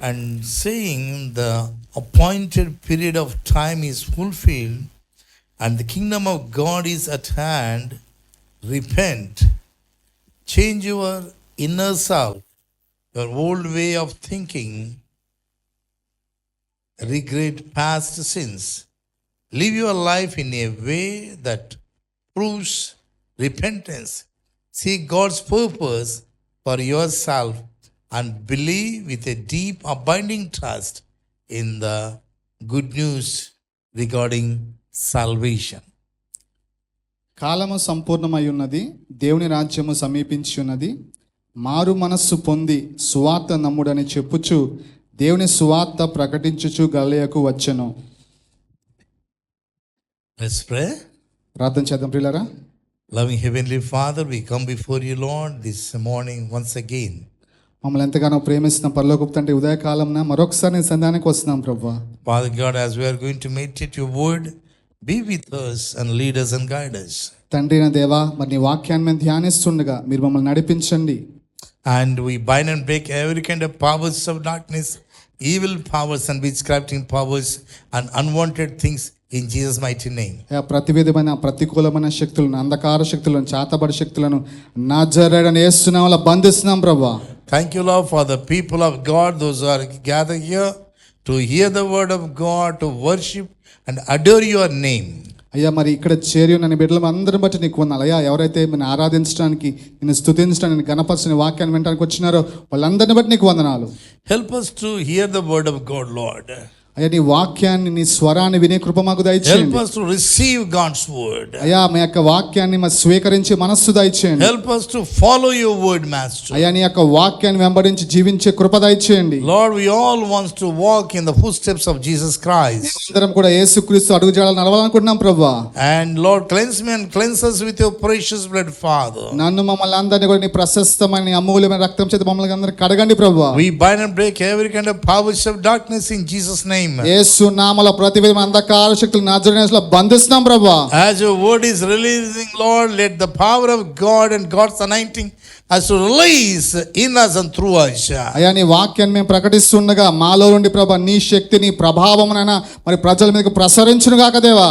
and saying the appointed period of time is fulfilled and the kingdom of God is at hand. Repent, change your inner self, your old way of thinking, regret past sins. Live your life in a way that proves repentance. Seek God's purpose for yourself and believe with a deep, abiding trust in the good news regarding salvation. కాలము సంపూర్ణమై ఉన్నది, దేవుని రాజ్యము సమీపించి ఉన్నది. మారు మనస్సు పొంది సువార్త నమ్ముడని చెప్పుచు దేవుని సువార్త ప్రకటించుచు గలిలయకు వచ్చెను. Let's pray. ప్రార్థన చేద్దాం ప్రియులారా. Loving Heavenly Father, we come before you, Lord, this morning once again. మమ్మల్ని ఎంతగానో ప్రేమిస్తున్న పరలోకపు తండ్రి, ఉదయకాలంన మరొకసారి నీ సన్నిధానానికి వస్తున్నాం ప్రభువా. Father God, as we are going to meditate your word, be with us and lead us and guide us. తండ్రి నా దేవా, మరి నీ వాక్యాన్ని మేము ధ్యానిస్తుండగా మీరు మమ్మల్ని నడిపించండి. And we bind and break every kind of powers of darkness, evil powers and witchcrafting powers and unwanted things in Jesus' mighty name. ప్రతి విధమైన ప్రతికూలమైన శక్తులను, అంధకార శక్తులను, చాతబడి శక్తులను నజరేయుడైన యేసు నామములో బంధిస్తున్నాం ప్రభువా. Thank you, Lord, for the people of God, those who are gathered here to hear the word of God, to worship and adore your name. అయ్యా, మరి ఇక్కడ చేరి ఉన్న బిడ్డలు అందరిని బట్టి నీకు వందనాలు. అయ్యా, ఎవరైతే నేను ఆరాధించడానికి, నేను స్తుతించడానికి, నేను గణపరచని వాక్యాన్ని వినడానికి వచ్చినారో వాళ్ళందరిని బట్టి నీకు వందనాలు. Help us to hear the word of God, Lord. అయ్యా, నీ వాక్యాన్ని, నీ స్వరాన్ని వినే కృప మాకు దయచేయండి. Help us to receive God's word. అయ్యా, మీ యొక్క వాక్యాన్ని మరి స్వీకరించి మనస్సు దయచేయండి. Help us to follow your word, Master. అయ్యా, నీ యొక్క వాక్యాన్ని వెంబడించి జీవించే కృప దయచేయండి. Lord, we all want to walk in the footsteps of Jesus Christ. అందరం కూడా యేసుక్రీస్తు అడుగుజాడలు నడవాలనుకుంటున్నాం ప్రభువా. And Lord, cleanse me and cleanse us with your precious blood, Father. నన్ను మమ్మల్ని అందరినీ కూడా నీ ప్రశస్తమైన, నీ అమూల్యమైన రక్తం చేత మమ్మల్ని అందరినీ కడగండి ప్రభువా. We bind and break every kind of powers of darkness in Jesus' name. యేసు నామములో ప్రతి విధమైన అంధకార శక్తులను నజరేయుని యేసులో బంధిస్తున్నాం ప్రభువా. As your word is releasing, Lord, let the power of God and God's anointing as to release in us and through us. అయ్యా, నీ వాక్యాన్ని మేము ప్రకటిస్తుండగా మాలో నుండి ప్రభా నీ శక్తి, నీ ప్రభావమునైనా మరి ప్రజల మీదకు ప్రసరించును గాక దేవా.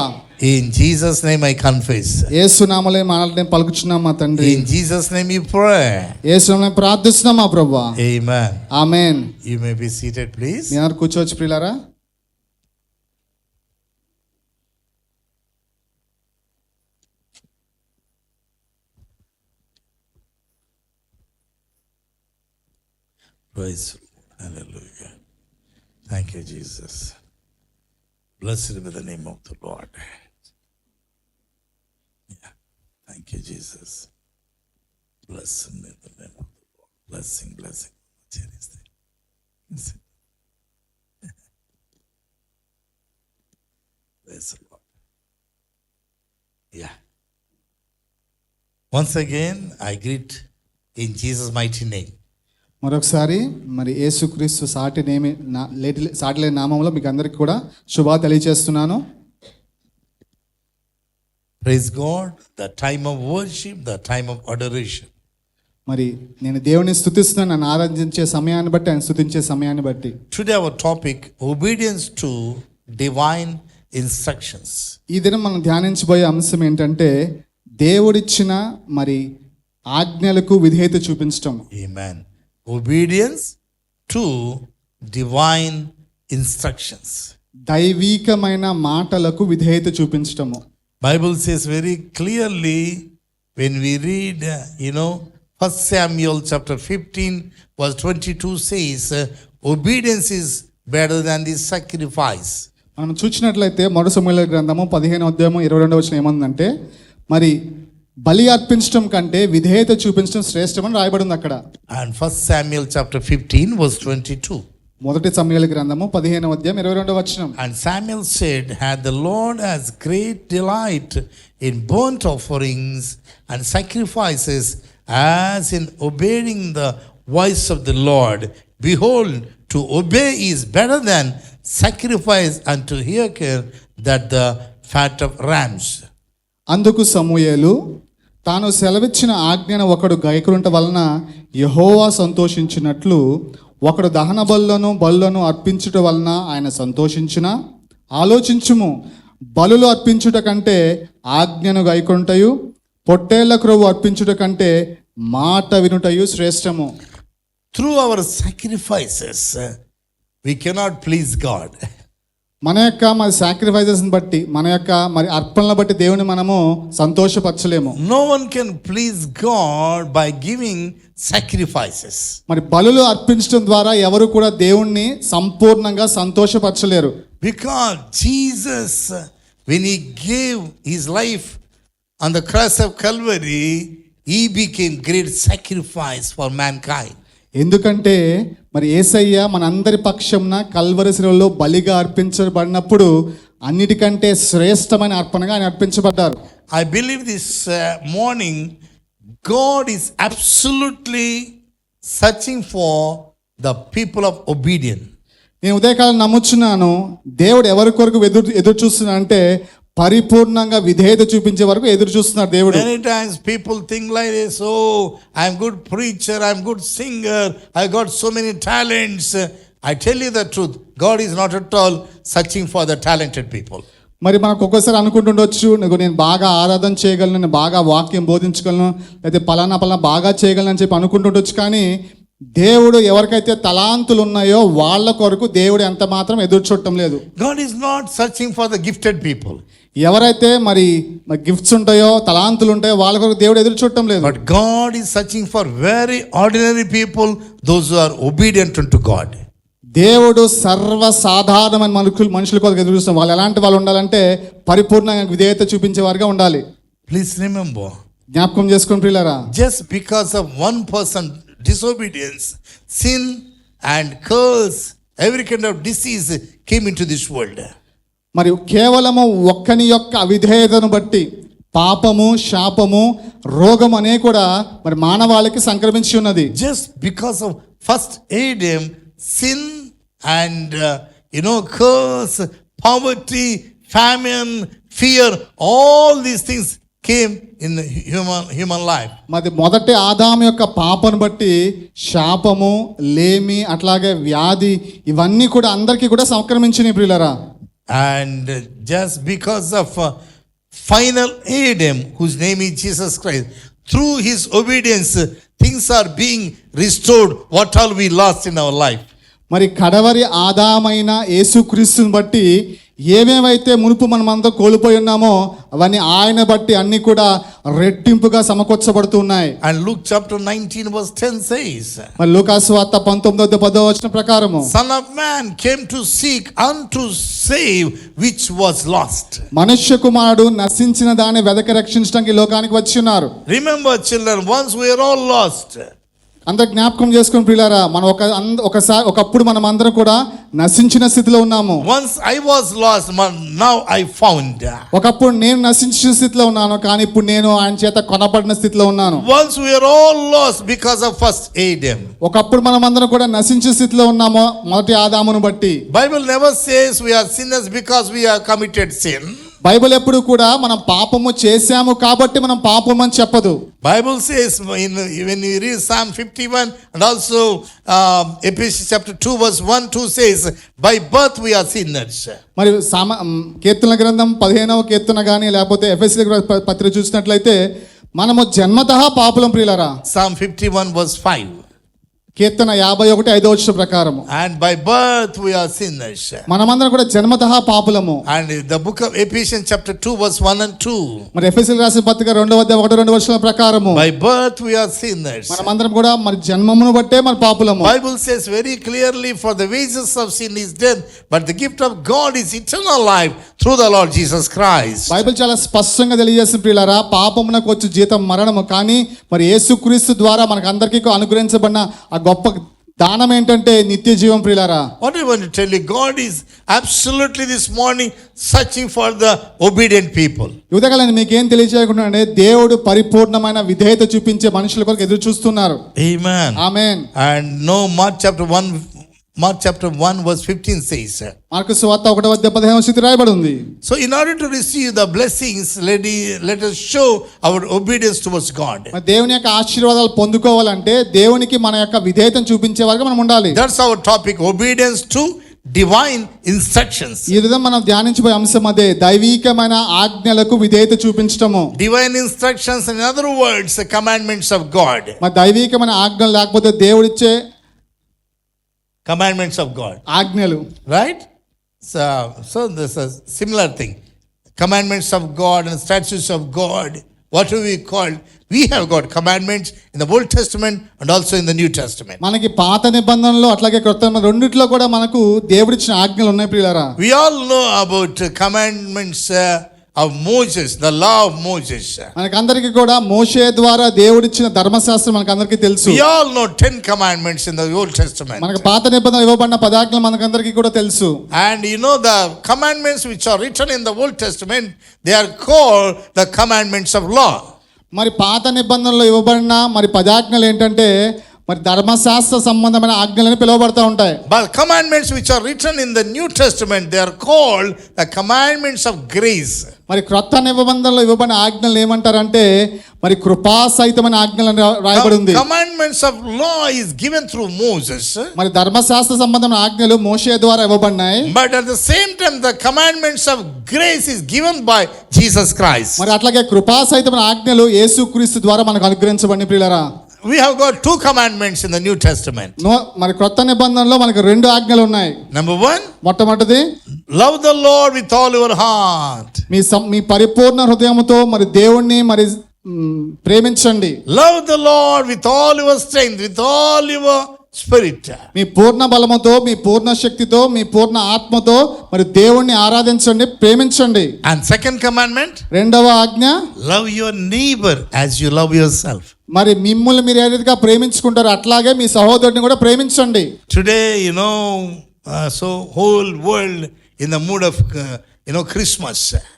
In Jesus' name I confess. యేసు నామములో మాటలు పలుకుచున్నాం మా తండ్రి. In Jesus' name you pray. యేసు నామములో ప్రార్థిస్తున్నాం మా ప్రభువా. Amen. Amen. You may be seated, please. మీరు కూర్చోవచ్చు ప్రియులారా. Praise the Lord. Hallelujah. Thank you, Jesus. Blessed be the name of the Lord. Yeah. Thank you, Jesus. Blessed be the name of the Lord. Blessing, blessing. Praise the Lord. Yeah. Once again, I greet in Jesus' mighty name. మరొకసారి మరి యేసుక్రీస్తు సాటిలేని నామంలో మీకు అందరికి కూడా శుభాలు తెలియజేస్తున్నాను. Praise God, the time of worship, the time of adoration. మరి నేను దేవుని స్తుతిస్తున్నాను, నన్ను ఆరాధించే సమయాన్ని బట్టి, ఆయన స్తుతించే సమయాన్ని బట్టి. Today our topic, obedience to divine instructions. ఈ దినం మనం ధ్యానించబోయే అంశం ఏంటంటే దేవుడిచ్చిన మరి ఆజ్ఞలకు విధేయత చూపించటం. Amen. Obedience to divine instructions. దైవికమైన మాటలకు విధేయత చూపించటము. Bible says very clearly when we read, 1 Samuel chapter 15 verse 22 says, obedience is better than the sacrifice. మనం చూసినట్లయితే మొదటి సమూయేలు గ్రంథము 15వ అధ్యాయము 22వ వచనం ఏమందంటే, మరి బలి అర్పించడం కంటే విధేయత చూపించడం శ్రేష్టమని రాయబడింది అక్కడ. And 1 Samuel chapter 15 verse 22. మొదటి సమూయేలు గ్రంథము 15వ అధ్యాయం 22వ వచనం. And Samuel said, had the Lord has great delight in burnt offerings and sacrifices as in obeying the voice of the Lord. Behold, to obey is better than sacrifice, and to hearken that the fat of rams. అందుకు సమూయేలు తాను సెలవిచ్చిన ఆజ్ఞను ఒకడు గైకొనుట వలన యెహోవా సంతోషించినట్లు ఒకడు దహన బలులను అర్పించుట వలన ఆయన సంతోషించిన ఆలోచించుము, బలులు అర్పించుట కంటే ఆజ్ఞను గైకొంటయు పొట్టేళ్ల క్రొవ్వు అర్పించుట కంటే మాట వినుటయు శ్రేష్టము. Through our sacrifices, we cannot please God. మన యొక్క మరి సాక్రిఫైసెస్ని బట్టి, మన యొక్క మరి అర్పణలను బట్టి దేవుని మనము సంతోషపరచలేము. No one can please God by giving sacrifices. మరి బలులు అర్పించడం ద్వారా ఎవరు కూడా దేవుణ్ణి సంపూర్ణంగా సంతోషపరచలేరు. Because Jesus, when he gave his life on the cross of Calvary, he became great sacrifice for mankind. ఎందుకంటే మరి యేసయ్య మనందరి పక్షంన కల్వరి శిలువలో బలిగా అర్పించబడినప్పుడు అన్నిటికంటే శ్రేష్టమైన అర్పణగా ఆయన అర్పించబడ్డారు. I believe this morning God is absolutely searching for the people of obedience. నేను ఉదయకాలం నమ్ముచున్నాను, దేవుడు ఎవరి కొరకు ఎదురు చూస్తున్నా అంటే పరిపూర్ణంగా విధేయత చూపించే వరకు ఎదురు చూస్తున్నాడు దేవుడు. Many times people think like this, oh, I'm good preacher, I'm good singer, I got so many talents. I tell you the truth, God is not at all searching for the talented people. మరి మనకు ఒక్కోసారి అనుకుంటుండొచ్చు, నేను బాగా ఆరాధన చేయగలను, నేను బాగా వాక్యం బోధించగలను, లేదా పలానా బాగా చేయగలను అని చెప్పి అనుకుంటుండొచ్చు. కానీ దేవుడు ఎవరికైతే తలాంతులు ఉన్నాయో వాళ్ళ కొరకు దేవుడు ఎంత మాత్రం ఎదురు చూడటం లేదు. God is not searching for the gifted people. ఎవరైతే మరి గిఫ్ట్స్ ఉంటాయో, తలాంతులు ఉంటాయో వాళ్ళ కొరకు దేవుడు ఎదురు చూడటం లేదు. But God is searching for very ordinary people, those who are obedient unto God. దేవుడు సర్వసాధారణమైన మనుషుల కొరకు ఎదురు చూస్తాం. వాళ్ళు ఎలాంటి వాళ్ళు ఉండాలంటే పరిపూర్ణంగా విధేయత చూపించే వారుగా ఉండాలి. Please remember, జ్ఞాపకం చేసుకుని ప్రియులారా, just because of one person disobedience, sin and curse, every kind of disease came into this world. మరి కేవలము ఒక్కని యొక్క అవిధేయతను బట్టి పాపము, శాపము, రోగం అనే కూడా మరి మానవాళికి సంక్రమించి ఉన్నది. Just because of first Adam, sin and curse, poverty, famine, fear, all these things came in the human life. మరి మొదటి ఆదాము యొక్క పాపను బట్టి శాపము, లేమి, అట్లాగే వ్యాధి ఇవన్నీ కూడా అందరికీ కూడా సంక్రమించినాయి ప్రియులారా. And just because of final Adam, whose name is Jesus Christ, through his obedience, things are being restored, what all we lost in our life. మరి కడవరి ఆదామైన యేసుక్రీస్తుని బట్టి ఏమేమైతే మునుపు మనమంతా కోల్పోయి ఉన్నామో అవన్నీ ఆయన బట్టి అన్ని కూడా రెట్టింపుగా సమకూర్చబడుతున్నాయి. And Luke chapter 19 verse 10 says, మరి లూకాసు సువార్త 19:10 వచనం ప్రకారము, Son of Man came to seek and to save which was lost. మనుష్య కుమారుడు నశించిన దాన్ని వెదక రక్షించడానికి లోకానికి వచ్చి ఉన్నారు. Remember children, once we are all lost. అందరూ జ్ఞాపకం చేసుకుని ప్రియులారా, మనం ఒకప్పుడు మనం అందరం కూడా నశించిన స్థితిలో ఉన్నాము. Once I was lost, now I found. ఒకప్పుడు నేను నశించిన స్థితిలో ఉన్నాను, కానీ ఇప్పుడు నేను ఆయన చేత కొనబడిన స్థితిలో ఉన్నాను. Once we are all lost because of first Adam. ఒకప్పుడు మనం అందరం కూడా నశించిన స్థితిలో ఉన్నాము మొదటి ఆదామును బట్టి. Bible never says we are sinners because we have committed sin. Bible ఎప్పుడు కూడా మనం పాపము చేశాము కాబట్టి మనం పాపం అని చెప్పదు. Bible says when you read Psalm 51 and also Ephesians chapter 2 verse 1-2 says, by birth we are sinners. మరి కీర్తన గ్రంథం 15వ కీర్తన కానీ లేకపోతే ఎఫెసీయుల పత్రిక చూసినట్లయితే మనము జన్మతః పాపులం ప్రియులారా. Psalm 51 verse 5. కీర్తన 51:5 వచనం ప్రకారము, and by birth we are sinners. మనమందరం కూడా జన్మతః పాపులము. And the book of Ephesians chapter 2 verse 1 and 2. మరి ఎఫెసీయులకు రాసిన పత్రిక 2:1-2 వచనాల ప్రకారము, by birth we are sinners. మనమందరం కూడా మరి జన్మమును బట్టే మన పాపులము. Bible says very clearly, for the wages of sin is death, but the gift of God is eternal life through the Lord Jesus Christ. Bible చాలా స్పష్టంగా తెలియజేస్తుంది ప్రియులారా, పాపమునకు వచ్చు జీతం మరణము, కానీ మరి యేసుక్రీస్తు ద్వారా మనకు అందరికీ అనుగ్రహించబడిన ఆ గొప్ప దానం ఏంటంటే నిత్య జీవం ప్రియులారా. What I want to tell you, God is absolutely this morning searching for the obedient people. ఉదయకాలం మీకేం తెలియజేయకుండానే దేవుడు పరిపూర్ణమైన విధేయత చూపించే మనుషుల కొరకు ఎదురు చూస్తున్నారు. Amen. Amen. And no, Mark chapter 1 Mark chapter 1 verse 15 says. Mark సువార్త 1:15 రాయబడి ఉంది. So in order to receive the blessings, let us show our obedience towards God. మరి దేవుని యొక్క ఆశీర్వాదాలు పొందుకోవాలంటే దేవునికి మన యొక్క విధేయతను చూపించే వారుగా మనం ఉండాలి. That's our topic, obedience to divine instructions. ఈ విధంగా మనం ధ్యానించబోయే అంశం అదే, దైవికమైన ఆజ్ఞలకు విధేయత చూపించటము. Divine instructions, in other words, the commandments of God. మరి దైవికమైన ఆజ్ఞలు లేకపోతే దేవుడిచ్చే Commandments of God. ఆజ్ఞలు, Right? So this is a similar thing. Commandments of God and statutes of God. What do we call? We have got commandments in the Old Testament and also in the New Testament. మనకి పాత నిబంధనలో అట్లాగే క్రొత్త నిబంధన రెండిట్లో కూడా మనకు దేవుడిచ్చిన ఆజ్ఞలు ఉన్నాయి ప్రియులారా. We all know about commandments of Moses, the law of Moses. మనకందరికీ కూడా మోషే ద్వారా దేవుడిచ్చిన ధర్మశాస్త్రం మనకందరికీ తెలుసు. We all know 10 commandments in the Old Testament. మనకు పాత నిబంధనలు ఇవ్వబడిన 10 ఆజ్ఞలు మనకందరికీ కూడా తెలుసు. And you know the commandments which are written in the Old Testament, they are called the commandments of law. మరి పాత నిబంధనలో ఇవ్వబడిన మరి 10 ఆజ్ఞలు ఏంటంటే మరి ధర్మశాస్త్ర సంబంధమైన ఆజ్ఞలని పిలువబడతా ఉంటాయి. But commandments which are written in the New Testament, they are called the commandments of grace. మరి క్రొత్త నిబంధనలో ఇవ్వబడిన ఆజ్ఞలు ఏమంటారంటే మరి కృపా సహితమైన ఆజ్ఞలను రాయబడి ఉంది. Commandments of law is given through Moses. మరి ధర్మశాస్త్ర సంబంధమైన ఆజ్ఞలు మోషే ద్వారా ఇవ్వబడినాయి. But at the same time the commandments of grace is given by Jesus Christ. మరి అట్లాగే కృపా సహితమైన ఆజ్ఞలు యేసుక్రీస్తు ద్వారా మనకు అనుగ్రహించబడిన ప్రియులారా. We have got 2 commandments in the New Testament. మరి క్రొత్త నిబంధనలో మనకు 2 ఆజ్ఞలు ఉన్నాయి. Number 1, మొట్టమొదటిది love the Lord with all your heart. మీ పరిపూర్ణ హృదయముతో మరి దేవుణ్ణి మరి ప్రేమించండి. Love the Lord with all your strength, with all your spirit. మీ పూర్ణ బలముతో, మీ పూర్ణ శక్తితో, మీ పూర్ణ ఆత్మతో మరి దేవుణ్ణి ఆరాధించండి, ప్రేమించండి. And second commandment, రెండవ ఆజ్ఞ, love your neighbor as you love yourself. మరి మిమ్మల్ని మీరు ఏ రీతిగా ప్రేమించుకుంటారో అట్లాగే మీ సహోదరుని కూడా ప్రేమించండి. Today, so whole world in the mood of Christmas.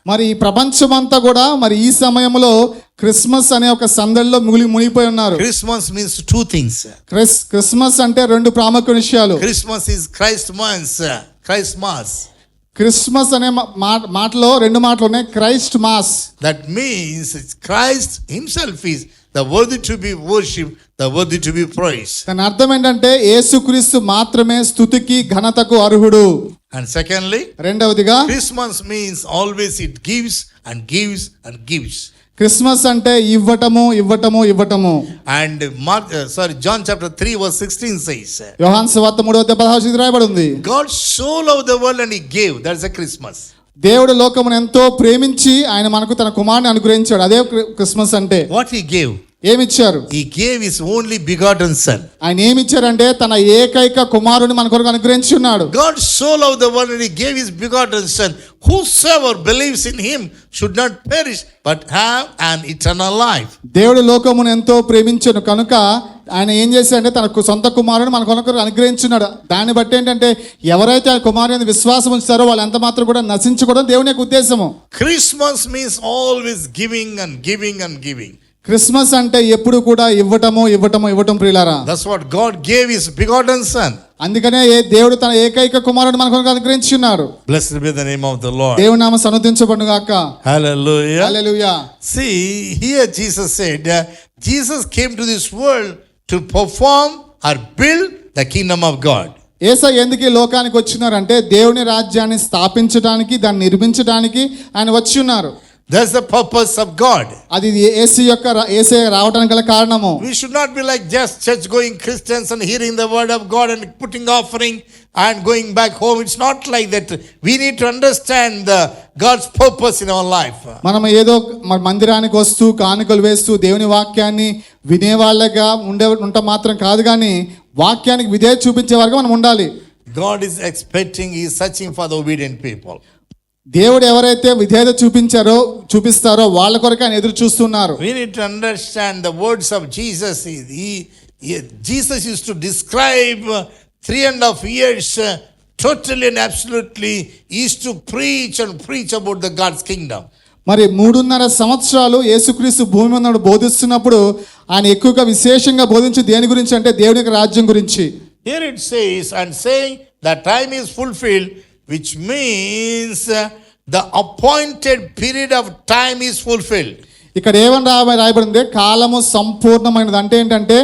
మరి ఈ ప్రపంచమంతా కూడా మరి ఈ సమయంలో క్రిస్మస్ అనే ఒక సందడిలో మునిగిపోయి ఉన్నారు. Christmas means 2 things. క్రిస్మస్ అంటే 2 ప్రాముఖ్య విషయాలు. Christmas is Christmas. క్రిస్మస్ అనే మాటలో 2 మాటలు ఉన్నాయి. Christ mass. That means Christ himself is the worthy to be worshipped, the worthy to be praised. దాని అర్థం ఏంటంటే యేసుక్రీస్తు మాత్రమే స్తుతికి ఘనతకు అర్హుడు. And secondly, రెండవదిగా Christmas means always it gives and gives and gives. Christmas అంటే ఇవ్వటము ఇవ్వటము ఇవ్వటము. And John chapter 3 verse 16 says, యోహాను సువార్త 3:16 రాయబడి ఉంది. God so loved the world and he gave. That's a Christmas. దేవుడు లోకమును ఎంతో ప్రేమించి ఆయన మనకు తన కుమారుని అనుగ్రహించాడు. అదే క్రిస్మస్ అంటే. What he gave? ఏమిచ్చారు? He gave his only begotten son. ఆయన ఏమిచ్చారంటే తన ఏకైక కుమారుని మన కొరకు అనుగ్రహించి ఉన్నాడు. God so loved the world and he gave his begotten son. Whosoever believes in him should not perish but have an eternal life. దేవుడు లోకమును ఎంతో ప్రేమించను కనుక ఆయన ఏం చేశాడంటే తన సొంత కుమారుని మన కొరకు అనుగ్రహించున్నాడు. దాన్ని బట్టి ఏంటంటే ఎవరైతే ఆ కుమారుని విశ్వాసం ఉంచుతారో వాళ్ళు ఎంత మాత్రం కూడా నశించకూడదు దేవుని యొక్క ఉద్దేశము. Christmas means always giving and giving and giving. Christmas అంటే ఎప్పుడు కూడా ఇవ్వటము ఇవ్వటము ఇవ్వటం ప్రియులారా. That's what God gave his begotten son. అందుకనే దేవుడు తన ఏకైక కుమారుని మన కొరకు అనుగ్రహించున్నాడు. Blessed be the name of the Lord. దేవుని నామం సన్నుతించబడును గాక. Hallelujah. Hallelujah. See, here Jesus said, Jesus came to this world to perform or build the kingdom of God. యేసయ్య ఎందుకు ఈ లోకానికి వచ్చినారంటే దేవుని రాజ్యాన్ని స్థాపించడానికి, దాన్ని నిర్మించడానికి ఆయన వచ్చి ఉన్నారు. That's the purpose of God. అది యేసయ్య రావడానికి గల కారణము. We should not be like just church going Christians and hearing the word of God and putting offering and going back home. It's not like that. We need to understand God's purpose in our life. మనం ఏదో మందిరానికి వస్తూ కానుకలు వేస్తూ దేవుని వాక్యాన్ని వినేవాళ్ళగా ఉంట మాత్రం కాదు, కానీ వాక్యానికి విధేయత చూపించే వారుగా మనం ఉండాలి. God is expecting, he is searching for the obedient people. దేవుడు ఎవరైతే విధేయత చూపిస్తారో వాళ్ళ కొరకు ఆయన ఎదురు చూస్తున్నారు. We need to understand the words of Jesus. Jesus used to describe 3.5 years totally and absolutely. He used to preach about the God's kingdom. మరి 3.5 సంవత్సరాలు యేసుక్రీస్తు భూమి మీద బోధిస్తున్నప్పుడు ఆయన ఎక్కువగా విశేషంగా బోధించి దేని గురించి అంటే దేవుని యొక్క రాజ్యం గురించి. Here it says, and saying that time is fulfilled, which means the appointed period of time is fulfilled. ఇక్కడ ఏమని రాయబడింది? కాలము సంపూర్ణమైనది అంటే ఏంటంటే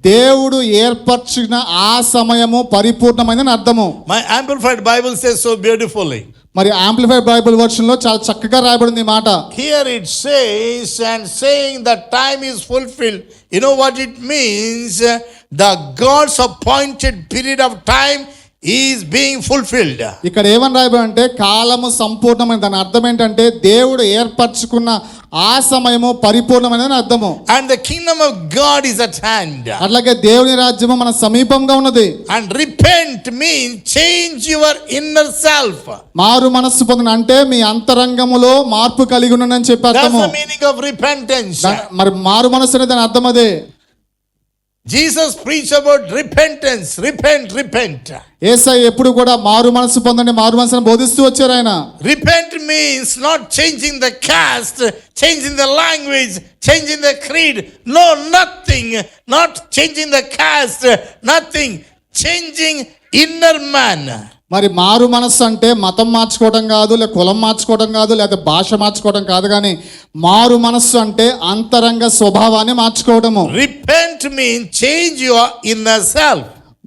దేవుడు ఏర్పరిచిన ఆ సమయము పరిపూర్ణమైనదని అర్థము. My Amplified Bible says so beautifully. మరి యాంప్లిఫైడ్ బైబిల్ వర్షన్ లో చాలా చక్కగా రాయబడింది ఈ మాట. Here it says, and saying that time is fulfilled. You know what it means? The God's appointed period of time is being fulfilled. ఇక్కడ ఏమని రాయబడి అంటే కాలము సంపూర్ణమైన, దాని అర్థం ఏంటంటే దేవుడు ఏర్పరచుకున్న ఆ సమయము పరిపూర్ణమైనదని అర్థము. And the kingdom of God is at hand. అట్లాగే దేవుని రాజ్యము మన సమీపంగా ఉన్నది. And repent means change your inner self. మారు మనస్సు పొందిన అంటే మీ అంతరంగములో మార్పు కలిగి ఉన్నానని చెప్పి That's అర్థము. the meaning of repentance. మరి మారు మనస్సు అనేది దాని అర్థం అదే. Jesus preached about repentance. Repent. యేసయ్య ఎప్పుడు కూడా మారు మనస్సు పొందండి, మారు మనసును బోధిస్తూ వచ్చారు ఆయన. Repent means not changing the caste, changing the language, changing the creed. No, nothing. Not changing the caste, nothing. Changing inner man. మరి మారు మనస్సు అంటే మతం మార్చుకోవడం కాదు, లేదా కులం మార్చుకోవడం కాదు, లేదా భాష మార్చుకోవడం కాదు, కానీ మారు మనస్సు అంటే అంతరంగ స్వభావాన్ని మార్చుకోవడము. Repent means change your inner self.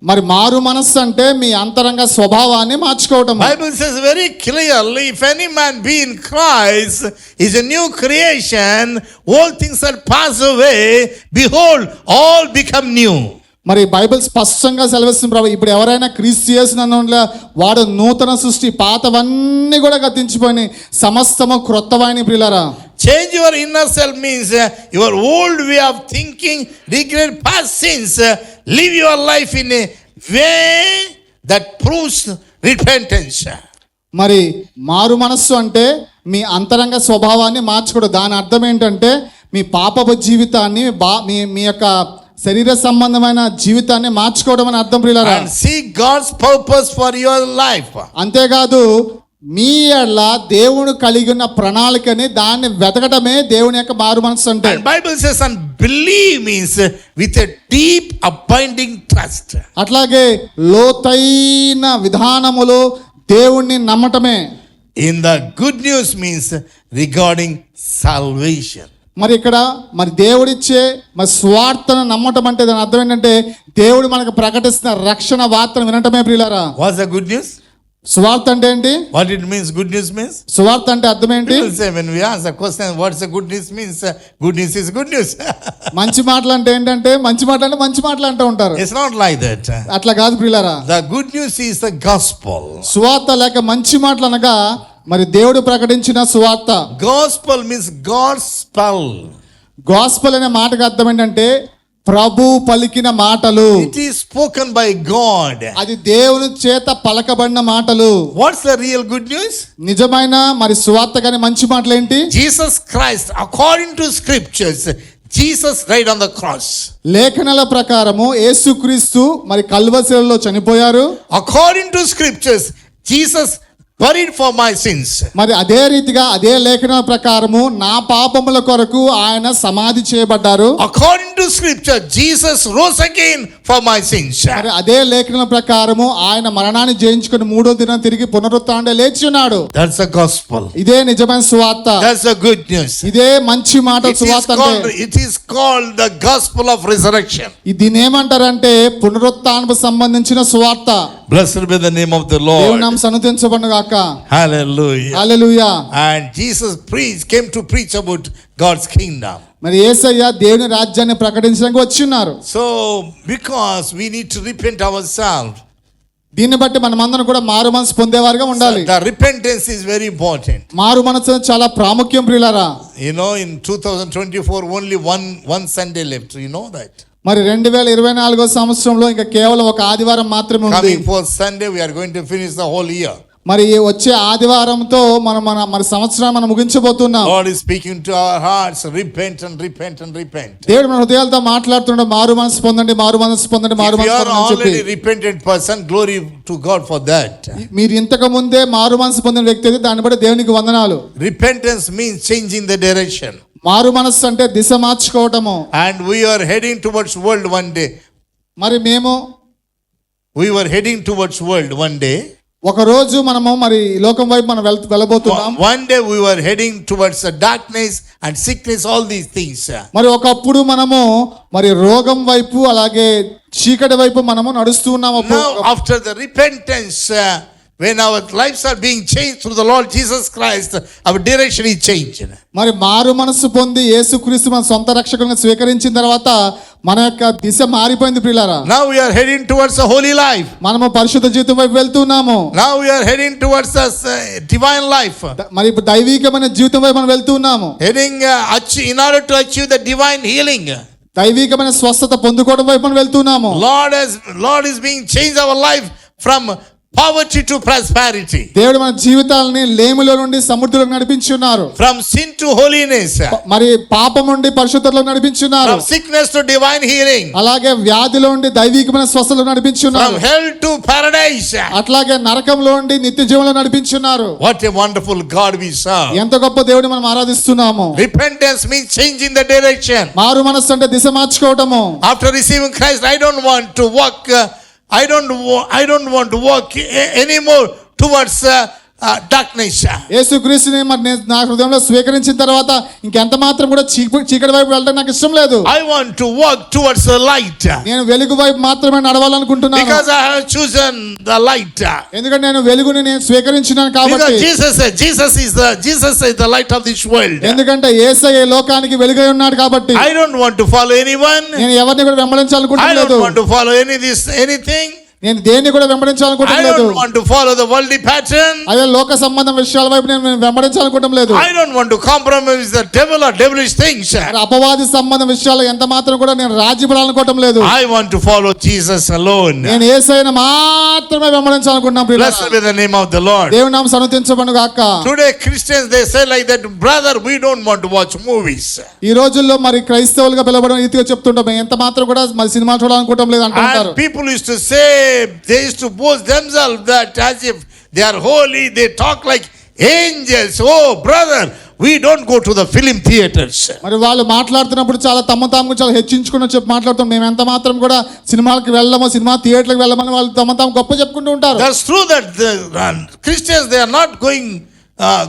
మరి మారు మనస్సు అంటే మీ అంతరంగ స్వభావాన్ని మార్చుకోవటం. Bible says very clearly, if any man be in Christ, is a new creation. All things are passed away. Behold, all become new. మరి బైబిల్ స్పష్టంగా సెలవిస్తుంది ప్రభు, ఇప్పుడు ఎవరైనా క్రీస్తు యేసునందు వాడు నూతన సృష్టి, పాతవన్నీ కూడా గతించిపోయినాయి, సమస్తము క్రొత్తవైన ప్రియులారా. Change your inner self means your old way of thinking, regret past sins. Live your life in a way that proves repentance. మరి మారు మనస్సు అంటే మీ అంతరంగ స్వభావాన్ని మార్చుకోవడం. దాని అర్థం ఏంటంటే మీ పాపపు జీవితాన్ని మీ యొక్క శరీర సంబంధమైన జీవితాన్ని మార్చుకోవడం అని అర్థం ప్రియులారా. And see God's purpose for your life. అంతేకాదు మీ ఎడల దేవుడు కలిగి ఉన్న ప్రణాళికని దాన్ని వెతకడమే దేవుని యొక్క మారు మనస్సు అంటే. And Bible says, and believe means with a deep abiding trust. అట్లాగే లోతైన విధానములో దేవుణ్ణి నమ్మటమే. In the good news means regarding salvation. మరి ఇక్కడ మరి దేవుడిచ్చే మరి స్వార్థను నమ్మటం అంటే దాని అర్థం ఏంటంటే దేవుడు మనకు ప్రకటిస్తున్న రక్షణ వార్తను వినటమే ప్రియులారా. What's the good news? స్వార్థ అంటే ఏంటి? What it means, good news means? స్వార్థ అంటే అర్థం ఏంటి? People say when we ask the question, what's the good news means? Good news is good news. మంచి మాటలు అంటే ఏంటంటే మంచి మాటలు అంటే మంచి మాటలు అంటూ ఉంటారు. It's not like that. అట్లా కాదు ప్రియులారా. The good news is the gospel. సువార్త లేక మంచి మాటలు అనగా మరి దేవుడు ప్రకటించిన సువార్త. Gospel means gospel. గాస్పెల్ అనే మాటకు అర్థం ఏంటంటే ప్రభు పలికిన మాటలు. It is spoken by God. అది దేవుని చేత పలకబడిన మాటలు. What's the real good news? నిజమైన మరి సువార్త కానీ మంచి మాటలు ఏంటి? Jesus Christ, according to scriptures, Jesus died on the cross. లేఖనాల ప్రకారము యేసుక్రీస్తు మరి కల్వరిలో చనిపోయారు. According to scriptures, Jesus buried for my sins. మరి అదే రీతిగా అదే లేఖనాల ప్రకారము నా పాపముల కొరకు ఆయన సమాధి చేయబడ్డారు. According to scripture, Jesus rose again for my sins. మరి అదే లేఖనాల ప్రకారము ఆయన మరణాన్ని జయించుకొని మూడో దినం తిరిగి పునరుత్థానంలో లేచి ఉన్నాడు. That's the gospel. ఇదే నిజమైన సువార్త. That's the good news. ఇదే మంచి మాట సువార్త అంటే. It is called the gospel of resurrection. దీన్ని ఏమంటారంటే పునరుత్థానపు సంబంధించిన సువార్త. Blessed be the name of the Lord. దేవుని నామం సన్నుతించబడును గాక. Hallelujah. Hallelujah. And Jesus came to preach about God's kingdom. మరి యేసయ్య దేవుని రాజ్యాన్ని ప్రకటించడానికి వచ్చిన్నారు. So because we need to repent ourselves. దీన్ని బట్టి మనమందరం కూడా మారు మనసు పొందేవారుగా ఉండాలి. The repentance is very important. మారు మనసు చాలా ప్రాముఖ్యం ప్రియులారా. You know, in 2024 only one Sunday left. You know that. మరి 2024 సంవత్సరంలో ఇంకా కేవలం ఒక ఆదివారం మాత్రమే ఉంది. Coming for Sunday we are going to finish the whole year. మరి వచ్చే ఆదివారంతో మన సంవత్సరాన్ని మనం ముగించబోతున్నాం. God is speaking to our hearts, repent and repent and repent. దేవుడు మన హృదయాలతో మాట్లాడుతున్నాడు, మారు మనసు పొందండి, మారు మనసు పొందండి, మారు If you మనసు are పొందండి చెప్పి. already repentant person, glory to God for that. మీరు ఇంతకు ముందే మారు మనసు పొందిన వ్యక్తి అయితే దాన్ని బట్టి దేవునికి వందనాలు. Repentance means changing the direction. మారు మనస్సు అంటే దిశ మార్చుకోవటము. And we are heading towards world one day. మరి మేము we were heading towards world one day. ఒక రోజు మనము మరి ఈ లోకం వైపు మనం వెళ్ళబోతున్నాం. One day we were heading towards the darkness and sickness, all these things. మరి ఒకప్పుడు మనము మరి రోగం వైపు అలాగే చీకటి వైపు మనము నడుస్తూ ఉన్నాము. Now after the repentance, when our lives are being changed through the Lord Jesus Christ, our direction is changed. మరి మారు మనస్సు పొంది యేసుక్రీస్తు మన సొంత రక్షకునిగా స్వీకరించిన తర్వాత మన యొక్క దిశ మారిపోయింది ప్రియులారా. Now we are heading towards a holy life. మనము పరిశుద్ధ జీవితం వైపు వెళ్తున్నాము. Now we are heading towards a divine life. మరి ఇప్పుడు దైవికమైన జీవితం వైపు మనం వెళ్తున్నాము. Heading in order to achieve the divine healing. దైవికమైన స్వస్థత పొందుకోవడం వైపు మనం వెళ్తున్నాము. Lord is being changed our life from poverty to prosperity. దేవుడు మన జీవితాలని లేమిలో నుండి సమృద్ధిలోకి నడిపించున్నారు. From sin to holiness. మరి పాపం నుండి పరిశుద్ధతలోకి నడిపించున్నారు. From sickness to divine healing. అలాగే వ్యాధిలో నుండి దైవికమైన స్వస్థతలోకి నడిపించున్నారు. From hell to paradise. అట్లాగే నరకంలో నుండి నిత్య జీవంలో నడిపించున్నారు. What a wonderful God we serve. ఎంత గొప్ప దేవుడిని మనం ఆరాధిస్తున్నాము. Repentance means changing the direction. మారు మనస్సు అంటే దిశ మార్చుకోవటము. After receiving Christ, I don't want to walk anymore towards darkness. యేసుక్రీస్తుని మరి నేను నా హృదయంలో స్వీకరించిన తర్వాత ఇంకెంత మాత్రం కూడా చీకటి వైపు వెళ్ళడం నాకు ఇష్టం లేదు. I want to walk towards the light. నేను వెలుగు వైపు మాత్రమే నడవాలనుకుంటున్నాను. Because I have chosen the light. ఎందుకంటే నేను వెలుగుని నేను స్వీకరించినాను కాబట్టి. Because Jesus is the light of this world. ఎందుకంటే యేసయ్య లోకానికి వెలుగై ఉన్నాడు కాబట్టి. I don't want to follow anyone. నేను ఎవరిని కూడా I వెంబడించాలనుకుంటలేదు. don't want to follow anything. నేను దేన్ని కూడా I వెంబడించాలనుకుంటలేదు. don't want to follow the worldly pattern. అదే లోక సంబంధం విషయాల వైపు నేను వెంబడించాలనుకోవడం లేదు. I don't want to compromise the devil or devilish things. అపవాది సంబంధం విషయాలు ఎంత మాత్రం కూడా నేను రాజీ పడాలనుకోవడం లేదు. I want to follow Jesus alone. నేను యేసయ్యను మాత్రమే వెంబడించాలనుకుంటున్నాను ప్రియులారా. Blessed be the name of the Lord. దేవుని నామం సన్నుతించబడును గాక. Today Christians, they say like that, brother, we don't want to watch movies. ఈ రోజుల్లో మరి క్రైస్తవులుగా పిలవడం రీతిగా చెప్తుంటాం. ఎంత మాత్రం కూడా మరి సినిమా చూడాలనుకోవడం లేదు అంటుంటారు. And people used to say, they used to boast themselves that as if they are holy, they talk like angels. Oh brother, we don't go to the film theaters. మరి వాళ్ళు మాట్లాడుతున్నప్పుడు చాలా తాము చాలా హెచ్చించుకుని చెప్పి మాట్లాడుతాం. మేము ఎంత మాత్రం కూడా సినిమాలకు వెళ్ళము, సినిమా థియేటర్లకు వెళ్ళమని వాళ్ళు తాము గొప్ప చెప్పుకుంటూ ఉంటారు. That's true that the Christians, they are not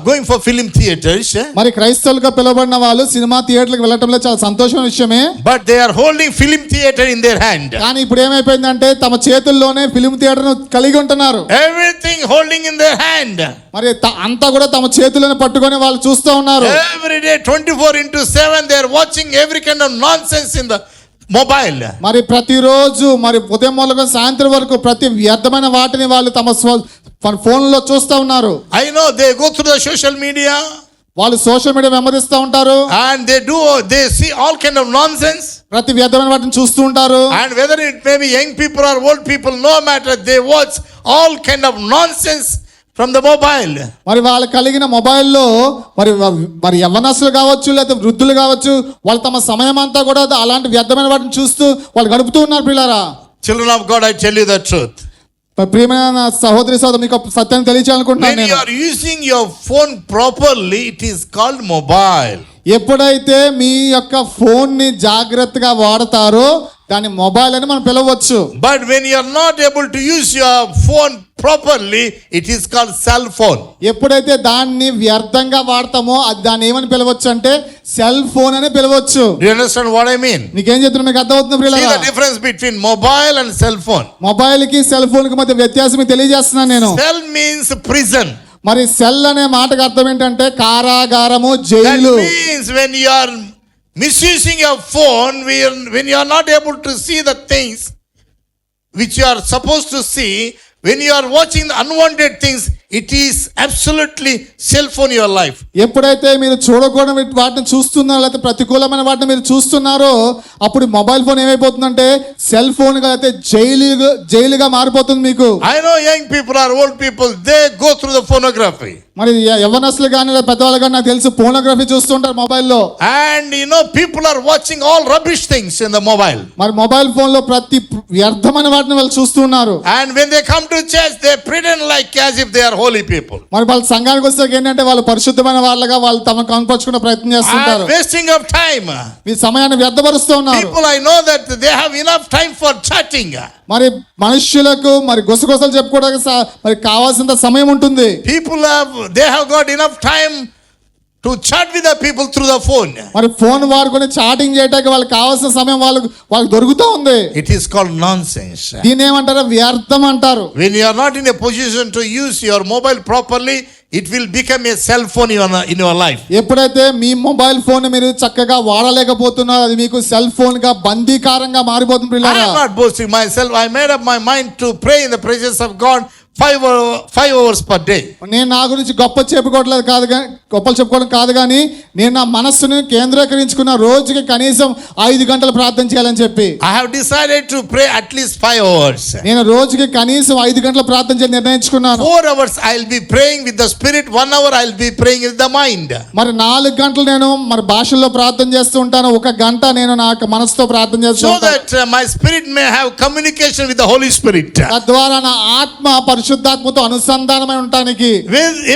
going for film theaters. మరి క్రైస్తవులుగా పిలువబడిన వాళ్ళు సినిమా థియేటర్లకు వెళ్ళటంలో చాలా సంతోషమైన విషయమే. But they are holding film theater in their hand. కానీ ఇప్పుడు ఏమైపోయిందంటే తమ చేతుల్లోనే ఫిల్మ్ థియేటర్ ను కలిగి ఉంటున్నారు. Everything holding in their hand. మరి అంతా కూడా తమ చేతులను పట్టుకొని వాళ్ళు చూస్తూ ఉన్నారు. Every day 24/7 they are watching every kind of nonsense in the mobile. మరి ప్రతిరోజు మరి ఉదయం మొదలుకొని సాయంత్రం వరకు ప్రతి వ్యర్థమైన వాటిని వాళ్ళు తమ ఫోన్లో చూస్తూ ఉన్నారు. I know they go through the social media. వాళ్ళు సోషల్ మీడియా వెంబడిస్తూ ఉంటారు. And they see all kind of nonsense. ప్రతి వ్యర్థమైన వాటిని చూస్తూ ఉంటారు. And whether it may be young people or old people, no matter, they watch all kind of nonsense from the mobile. మరి వాళ్ళు కలిగిన మొబైల్లో మరి యవ్వనస్తులు కావచ్చు లేదా వృద్ధులు కావచ్చు, వాళ్ళు తమ సమయం అంతా కూడా అలాంటి వ్యర్థమైన వాటిని చూస్తూ వాళ్ళు గడుపుతూ ఉన్నారు పిల్లరా. Children of God, I tell you the truth. ప్రియమైన సహోదరి సోదరు, మీకు సత్యాన్ని తెలియచేయాలనుకుంటున్నాను. When you are using your phone properly, it is called mobile. ఎప్పుడైతే మీ యొక్క ఫోన్ ని జాగ్రత్తగా వాడతారో దాన్ని మొబైల్ అని మనం పిలవచ్చు. But when you are not able to use your phone properly, it is called cell phone. ఎప్పుడైతే దాన్ని వ్యర్థంగా వాడతామో దాన్ని ఏమని పిలవచ్చు అంటే సెల్ ఫోన్ అని పిలవచ్చు. Do you understand what I mean? నీకేం చెప్తున్నా మీకు అర్థమవుతుంది See ప్రియులారా? the difference between mobile and cell phone. Mobile కి సెల్ ఫోన్ కి మధ్య వ్యత్యాసం మీకు తెలియజేస్తున్నాను నేను. Cell means prison. మరి సెల్ అనే మాటకు అర్థం ఏంటంటే కారాగారము, That jail. means when you are misusing your phone, when you are not able to see the things which you are supposed to see, when you are watching the unwanted things, it is absolutely cell phone your life. ఎప్పుడైతే మీరు చూడకూడని వాటిని చూస్తున్నారో లేకపోతే ప్రతికూలమైన వాటిని మీరు చూస్తున్నారో అప్పుడు mobile phone ఏమైపోతుందంటే సెల్ ఫోన్ గా అయితే జైలుగా మారిపోతుంది మీకు. I know young people or old people, they go through the pornography. మరి యవ్వనస్తులు కానీ పెద్దవాళ్ళు కానీ నాకు తెలుసు పోర్నోగ్రఫీ చూస్తుంటారు మొబైల్లో. And people are watching all rubbish things in the mobile. మరి మొబైల్ ఫోన్ లో ప్రతి వ్యర్థమైన వాటిని వాళ్ళు చూస్తూ ఉన్నారు. And when they come to church, they pretend like as if they are holy people. మరి వాళ్ళ సంఘానికి వస్తే ఏంటంటే వాళ్ళు పరిశుద్ధమైన వాళ్ళగా వాళ్ళు తమ కనపరుచుకునే ప్రయత్నం చేస్తుంటారు. And wasting of time. ఈ సమయాన్ని వ్యర్థపరుస్తూ ఉన్నారు. People, I know that they have enough time for chatting. మరి మనుష్యులకు మరి గుసగుసలు చెప్పుకోవడానికి మరి కావాల్సినంత సమయం ఉంటుంది. They have got enough time to chat with the people through the phone. మరి ఫోన్ వాడుకొని చాటింగ్ చేయడానికి వాళ్ళకి కావాల్సిన సమయం వాళ్ళకి దొరుకుతూ ఉంది. It is called nonsense. దీని ఏమంటారు? వ్యర్థం అంటారు. When you are not in a position to use your mobile properly, it will become a cell phone in your life. ఎప్పుడైతే మీ మొబైల్ ఫోన్ మీరు చక్కగా వాడలేకపోతున్నారో అది మీకు సెల్ ఫోన్ గా బందీకారంగా మారిపోతుంది పిల్లరా. I am not boasting myself. I made up my mind to pray in the presence of God 5 hours per day. నేను నా గురించి గొప్పలు చెప్పుకోవడం కాదు కానీ నేను నా మనస్సును కేంద్రీకరించుకున్న రోజుకి కనీసం 5 గంటలు ప్రార్థన చేయాలని చెప్పి I have decided to pray at least 5 hours. నేను రోజుకి కనీసం 5 గంటలు ప్రార్థన చేయాలని నిర్ణయించుకున్నాను. 4 hours I will be praying with the spirit, 1 hour I will be praying with the mind. మరి 4 గంటలు నేను మరి భాషల్లో ప్రార్థన చేస్తూ ఉంటాను, 1 గంట నేను నా మనసుతో ప్రార్థన చేస్తూ So ఉంటాను. that my spirit may have communication with the Holy Spirit. తద్వారా నా ఆత్మ పరిశుద్ధాత్మతో అనుసంధానమై ఉండడానికి.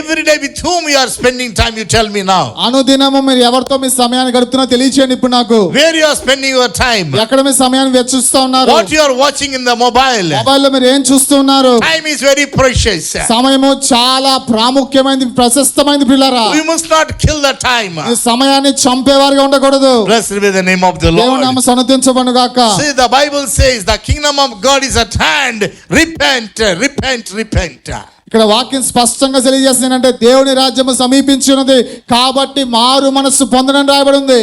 Every day with whom you are spending time, you tell me now. అనుదినము మీరు ఎవరితో మీ సమయాన్ని గడుపుతున్నా తెలియచేయండి ఇప్పుడు నాకు. Where you are spending your time. ఎక్కడ మీ సమయాన్ని వెచ్చిస్తూ ఉన్నారు? What you are watching in the mobile. మొబైల్లో మీరు ఏం చూస్తూ ఉన్నారు? Time is very precious. సమయము చాలా ప్రాముఖ్యమైనది, ప్రశస్తమైనది పిల్లరా. We must not kill the time. ఈ సమయాన్ని చంపేవారిగా ఉండకూడదు. Blessed be the name of the Lord. దేవుని నామం సన్నుతించబడును గాక. See, the Bible says the kingdom of God is at hand. Repent, repent, repent. ఇక్కడ వాక్యం స్పష్టంగా తెలియజేస్తుంది అంటే దేవుని రాజ్యము సమీపించి ఉన్నది కాబట్టి మారు మనస్సు పొందడం రాయబడి ఉంది.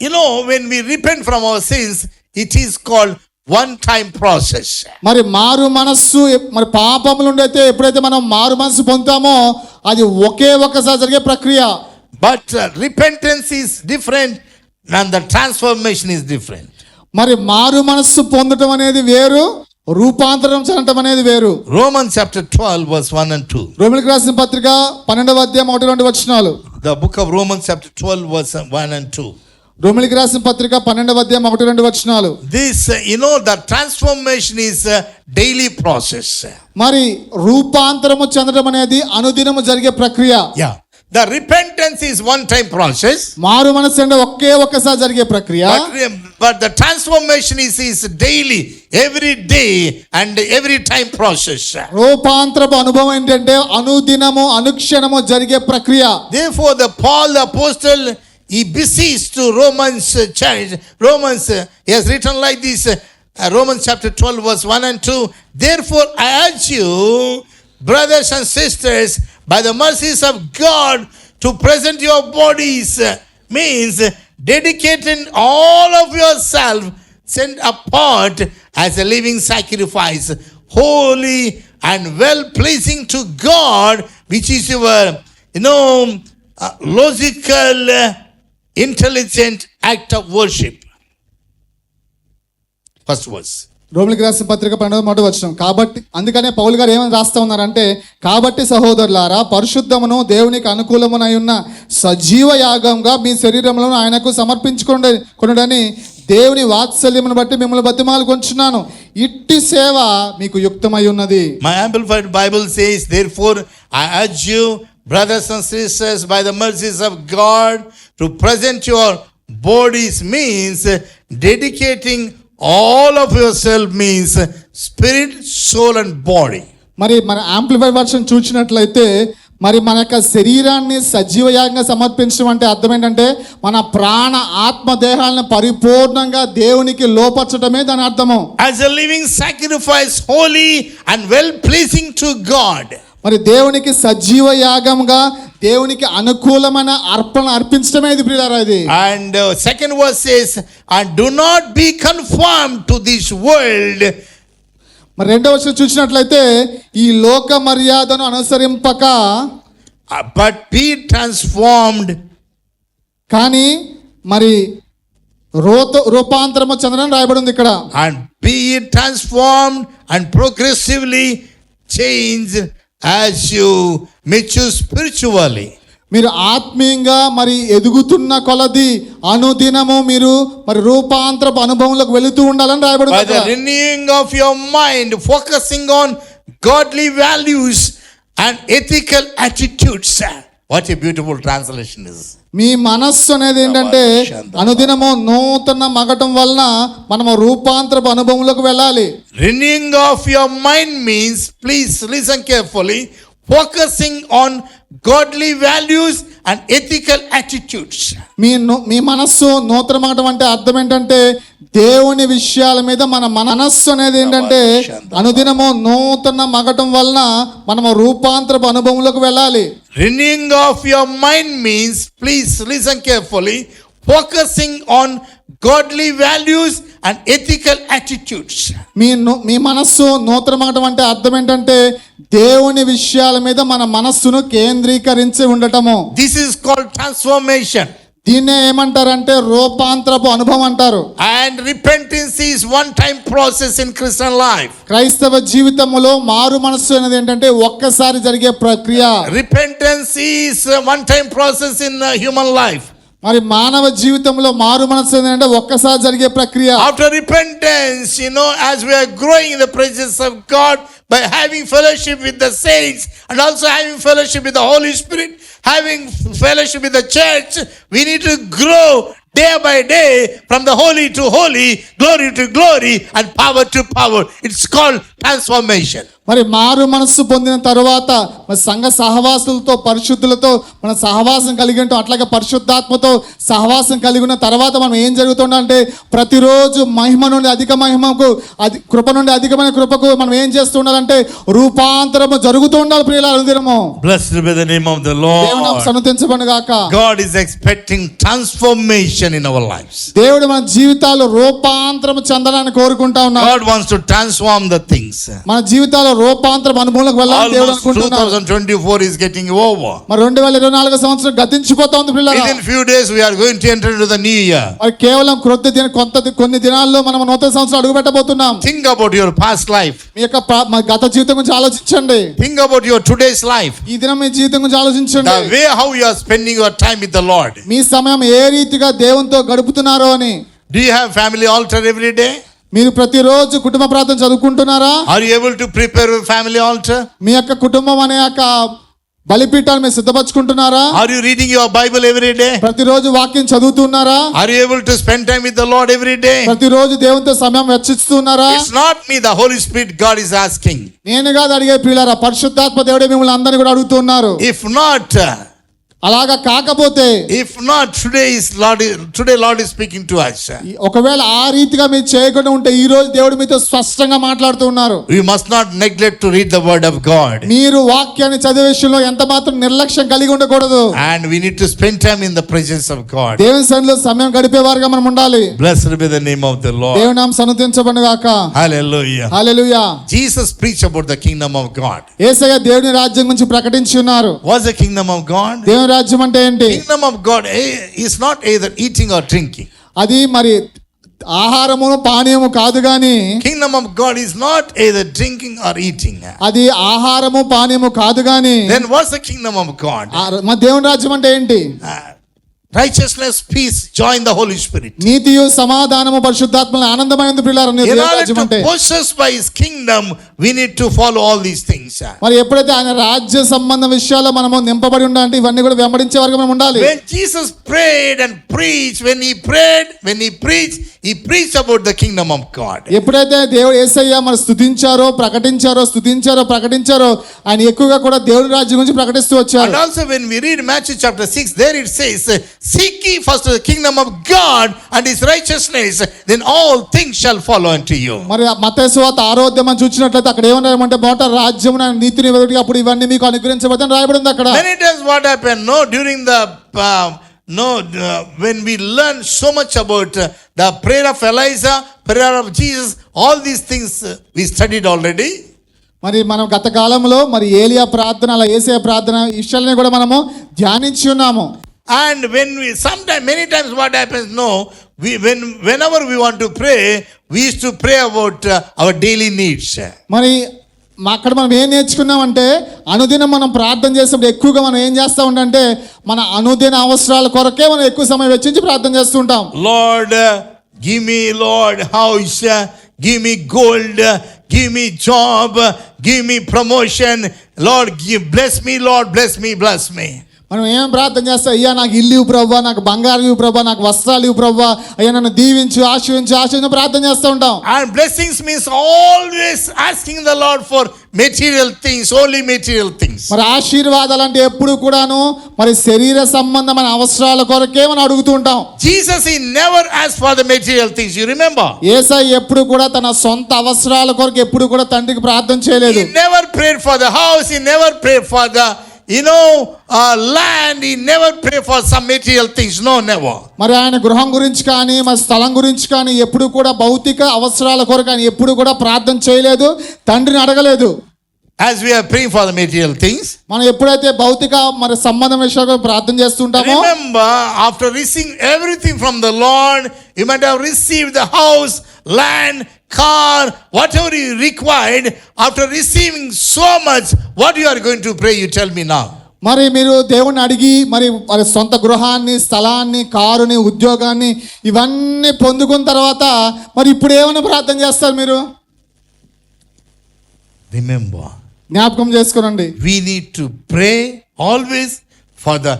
You know, when we repent from our sins, it is called one time process. మరి మారు మనస్సు మరి పాపముల నుండి అయితే ఎప్పుడైతే మనం మారు మనస్సు పొందుతామో అది ఒకసారి జరిగే ప్రక్రియ. But repentance is different and the transformation is different. మరి మారు మనస్సు పొందడం అనేది వేరు, రూపాంతరం చెందడం అనేది వేరు. Romans chapter 12 verse 1 and 2. రోమీయులకు రాసిన పత్రిక 12వ అధ్యాయం 1-2 వచనాలు. The book of Romans chapter 12 verse 1 and 2. రోమీయులకు రాసిన పత్రిక 12వ అధ్యాయం 1-2 వచనాలు. This the transformation is a daily process. మరి రూపాంతరము చెందడం అనేది అనుదినము జరిగే ప్రక్రియ. Yeah. The repentance is one time process. మారు మనస్సు అంటే ఒక్కసారి జరిగే ప్రక్రియ. But the transformation is daily, every day and every time process. రూపాంతరపు అనుభవం ఏంటంటే అనుదినము అనుక్షణము జరిగే ప్రక్రియ. Therefore Paul the apostle, he beseeched to Romans church. He has written like this, Romans chapter 12 verse 1 and 2. Therefore I urge you, brothers and sisters, by the mercies of God, to present your bodies, means dedicating all of yourself, sent apart as a living sacrifice, holy and well pleasing to God, which is your logical, intelligent act of worship. First verse. రోమీయులకు రాసిన పత్రిక 12వ వచనం. కాబట్టి అందుకనే పౌలు గారు ఏమని రాస్తా ఉన్నారంటే, కాబట్టి సహోదరులారా పరిశుద్ధమును దేవునికి అనుకూలమునై ఉన్న సజీవ యాగంగా మీ శరీరములను ఆయనకు సమర్పించుకొనుడని దేవుని వాత్సల్యమును బట్టి మిమ్మల్ని బతిమాలుకొంచున్నాను. ఇట్టి సేవ మీకు యుక్తమై ఉన్నది. My Amplified Bible says, therefore I urge you, brothers and sisters, by the mercies of God, to present your bodies, means dedicating all of yourself, means spirit, soul and body. మరి మన యాంప్లిఫైడ్ వర్షన్ చూసినట్లయితే మరి మన యొక్క శరీరాన్ని సజీవయాగంగా సమర్పించడం అంటే అర్థం ఏంటంటే మన ప్రాణ ఆత్మ దేహాలను పరిపూర్ణంగా దేవునికి లోపరచడమే దాని అర్థము. As a living sacrifice, holy and well pleasing to God. మరి దేవునికి సజీవ యాగంగా దేవునికి అనుకూలమైన అర్పణ అర్పించడమే ఇది ప్రియులారా ఇది. And second verse says, and do not be conformed to this world. మరి రెండవ వచనం చూసినట్లయితే ఈ లోక మర్యాదను అనుసరింపక but be transformed. కానీ మరి రూపాంతరము చెందడం రాయబడి ఉంది ఇక్కడ. And be transformed and progressively change as you mature spiritually. మీరు ఆత్మీయంగా మరి ఎదుగుతున్న కొలది అనుదినము మీరు మరి రూపాంతరపు అనుభవంలోకి వెళుతూ ఉండాలని రాయబడింది By the అక్కడ. renewing of your mind, focusing on godly values and ethical attitudes. What a beautiful translation is. మీ మనస్సు అనేది ఏంటంటే అనుదినము నూతన మగటం వలన మనము రూపాంతరపు అనుభవంలోకి వెళ్ళాలి. Renewing of your mind means, please listen carefully, focusing on godly values and ethical attitudes. మీ మనస్సు నూతన మగటం అంటే అర్థం ఏంటంటే దేవుని విషయాల మీద మన మనస్సు అనేది ఏంటంటే అనుదినము నూతన మగటం వలన మనము రూపాంతరపు అనుభవంలోకి వెళ్ళాలి. Renewing of your mind means, please listen carefully, focusing on godly values and ethical attitudes. మీ మనస్సు నూతన మగటం అంటే అర్థం ఏంటంటే దేవుని విషయాల మీద మన మనస్సును కేంద్రీకరించి ఉండటము. This is called transformation. దీన్నే ఏమంటారంటే రూపాంతరపు అనుభవం అంటారు. And repentance is one time process in Christian life. క్రైస్తవ జీవితంలో మారు మనస్సు అనేది ఏంటంటే ఒక్కసారి జరిగే ప్రక్రియ. Repentance is a one time process in human life. మరి మానవ జీవితంలో మారు మనస్సు ఏంటంటే ఒక్కసారి జరిగే ప్రక్రియ. After repentance, as we are growing in the presence of God by having fellowship with the saints and also having fellowship with the Holy Spirit, having fellowship with the church, we need to grow day by day from the holy to holy, glory to glory and power to power. It's called transformation. మరి మారు మనస్సు పొందిన తరువాత మరి సంఘ సహవాసులతో పరిశుద్ధులతో మన సహవాసం కలిగి ఉంటాం. అట్లాగే పరిశుద్ధాత్మతో సహవాసం కలిగి ఉన్న తర్వాత మనం ఏం జరుగుతుందంటే ప్రతిరోజు మహిమ నుండి అధిక మహిమకు కృప నుండి అధికమైన కృపకు మనం ఏం చేస్తూ ఉండాలంటే రూపాంతరము జరుగుతూ ఉండాలి ప్రియులారా అనుదినము. Blessed be the name of the Lord. దేవుని నామం సన్నుతించబడును గాక. God is expecting transformation in our lives. దేవుడు మన జీవితాల్లో రూపాంతరము చెందాలని కోరుకుంటా ఉన్నాడు. God wants to transform the things. మన జీవితాల్లో రూపాంతరపు అనుభవంలోకి వెళ్ళాలని దేవుడు Almost అనుకుంటున్నాడు. 2024 is getting over. మరి 2024 సంవత్సరం గతించిపోతోంది ప్రియులారా. Within few days we are going to enter into the new year. మరి కేవలం కొన్ని దినాల్లో మనం నూతన సంవత్సరం అడుగు పెట్టబోతున్నాం. Think about your past life. మీ యొక్క గత జీవితం గురించి ఆలోచించండి. Think about your today's life. ఈ దినం మీ జీవితం గురించి ఆలోచించండి. The way how you are spending your time with the Lord. మీ సమయం ఏ రీతిగా దేవునితో గడుపుతున్నారో అని. Do you have family altar every day? మీరు ప్రతిరోజు కుటుంబ ప్రార్థన చదువుకుంటున్నారా? Are you able to prepare a family altar? మీ యొక్క కుటుంబం అనే యొక్క బలిపీఠాన్ని మీరు సిద్ధపరచుకుంటున్నారా? Are you reading your Bible every day? ప్రతిరోజు వాక్యం చదువుతున్నారా? Are you able to spend time with the Lord every day? ప్రతిరోజు దేవునితో సమయం వెచ్చిస్తున్నారా? It's not me, the Holy Spirit God is asking. నేను కాదు అడిగే ప్రియులారా, పరిశుద్ధాత్మ దేవుడే మిమ్మల్ని అందరినీ కూడా అడుగుతున్నారు. If not, అలాగా కాకపోతే today Lord is speaking to us. ఒకవేళ ఆ రీతిగా మీరు చేయకుండా ఉంటే ఈ రోజు దేవుడు మీతో స్పష్టంగా మాట్లాడుతూ ఉన్నారు. We must not neglect to read the word of God. మీరు వాక్యాన్ని చదివే విషయంలో ఎంత మాత్రం నిర్లక్ష్యం కలిగి ఉండకూడదు. And we need to spend time in the presence of God. దేవుని సన్నిధిలో సమయం గడిపేవారుగా మనం ఉండాలి. Blessed be the name of the Lord. దేవుని నామం సన్నుతించబడును గాక. Hallelujah. Hallelujah. Jesus preached about the kingdom of God. యేసయ్య దేవుని రాజ్యం గురించి ప్రకటించి ఉన్నారు. What's the kingdom of God? దేవుని రాజ్యం అంటే ఏంటి? Kingdom of God is not either eating or drinking. అది మరి ఆహారము పానీయము కాదు గాని. Kingdom of God is not either drinking or eating. అది ఆహారము పానీయము కాదు గాని. Then what's the kingdom of God? మా దేవుని రాజ్యం అంటే ఏంటి? Righteousness, peace, joy in the Holy Spirit. నీతియు సమాధానము పరిశుద్ధాత్మలో ఆనందమైనది ప్రియులారా. In order to possess by his kingdom, we need to follow all these things. మరి ఎప్పుడైతే ఆయన రాజ్య సంబంధ విషయాల్లో మనము నింపబడి ఉండాలంటే ఇవన్నీ కూడా వెంబడించే వరకు మనం ఉండాలి. When Jesus prayed and preached, when he preached about the kingdom of God. ఎప్పుడైతే దేవుడు యేసయ్య మరి స్తుతించారో ప్రకటించారో ఆయన ఎక్కువగా కూడా దేవుడి రాజ్యం గురించి ప్రకటిస్తూ వచ్చారు. And also when we read Matthew chapter 6, there it says, seek ye first the kingdom of God and his righteousness, then all things shall follow unto you. మరి మత్తయి సువార్త 6వ అధ్యాయం చూసినట్లయితే అక్కడ ఏమన్నారంటే మొదట రాజ్యమును నీతిని వెదకి అప్పుడు ఇవన్నీ మీకు అనుగ్రహించబడతాయని రాయబడింది అక్కడ. Many times what happened, during the when we learn so much about the prayer of Elijah, prayer of Jesus, all these things we studied already. మరి మనం గత కాలంలో మరి ఏలియా ప్రార్థన అలా యేసయ్య ప్రార్థన ఈ విషయాలని కూడా మనము ధ్యానించి ఉన్నాము. And many times what happens, whenever we want to pray, we used to pray about our daily needs. మరి అక్కడ మనం ఏం నేర్చుకున్నామంటే అనుదినం మనం ప్రార్థన చేసినప్పుడు ఎక్కువగా మనం ఏం చేస్తూ ఉంటామంటే మన అనుదిన అవసరాల కొరకే మనం ఎక్కువ సమయం వెచ్చించి ప్రార్థన చేస్తూ ఉంటాం. Lord, give me, Lord, house, give me gold, give me job, give me promotion. Lord, bless me, Lord, bless me, bless me. మనం ఏం ప్రార్థన చేస్తాం? అయ్యా నాకు ఇల్లు ఇవ్వు ప్రభువా, నాకు బంగారం ఇవ్వు ప్రభువా, నాకు వస్త్రాలు ఇవ్వు ప్రభువా, అయ్యా నన్ను దీవించు, ఆశీర్వించు ప్రార్థన చేస్తూ ఉంటాం. And blessings means always asking the Lord for material things, only material things. మరి ఆశీర్వాదాలు అంటే ఎప్పుడు కూడాను మరి శరీర సంబంధమైన అవసరాల కొరకే మనం అడుగుతూ ఉంటాం. Jesus, he never asked for the material things. You remember? యేసయ్య ఎప్పుడు కూడా తన సొంత అవసరాల కొరకు ఎప్పుడు కూడా తండ్రికి ప్రార్థన చేయలేదు. He never prayed for the house. He never prayed for the land. He never prayed for some material things. No, never. మరి ఆయన గృహం గురించి కానీ మరి స్థలం గురించి కానీ ఎప్పుడు కూడా భౌతిక అవసరాల కొరకు ఆయన ఎప్పుడు కూడా ప్రార్థన చేయలేదు, తండ్రిని అడగలేదు. As we are praying for the material things, మనం ఎప్పుడైతే భౌతిక మరి సంబంధం విషయాలు ప్రార్థన చేస్తుంటామో, remember, after receiving everything from the Lord, you might have received the house, land, car, whatever you required. After receiving so much, what you are going to pray? You tell me now. మరి మీరు దేవుణ్ణి అడిగి మరి వారి సొంత గృహాన్ని, స్థలాన్ని, కారుని, ఉద్యోగాన్ని ఇవన్నీ పొందుకున్న తర్వాత మరి ఇప్పుడు ఏమైనా ప్రార్థన చేస్తారు మీరు? Remember, జ్ఞాపకం చేసుకోనండి. we need to pray always for the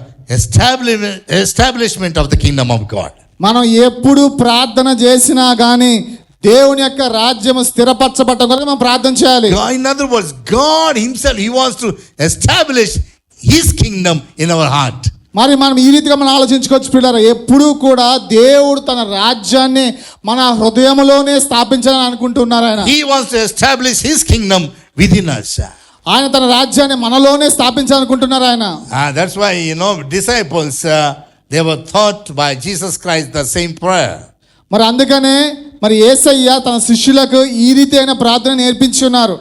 establishment of the kingdom of God. మనం ఎప్పుడు ప్రార్థన చేసినా కానీ దేవుని యొక్క రాజ్యము స్థిరపరచబడటం కొరకు మనం ప్రార్థన చేయాలి. In other words, God himself, he wants to establish his kingdom in our heart. మరి మనం ఈ రీతిగా మనం ఆలోచించుకోవచ్చు పిల్లరా, ఎప్పుడూ కూడా దేవుడు తన రాజ్యాన్ని మన హృదయంలోనే స్థాపించాలని అనుకుంటున్నారు. ఆయన He wants to establish his kingdom within us. ఆయన తన రాజ్యాన్ని మనలోనే స్థాపించాలనుకుంటున్నారు ఆయన. That's why, disciples, they were taught by Jesus Christ the same prayer. మరి అందుకనే మరి యేసయ్య తన శిష్యులకు ఈ రీతి అయిన ప్రార్థన నేర్పించి ఉన్నారు.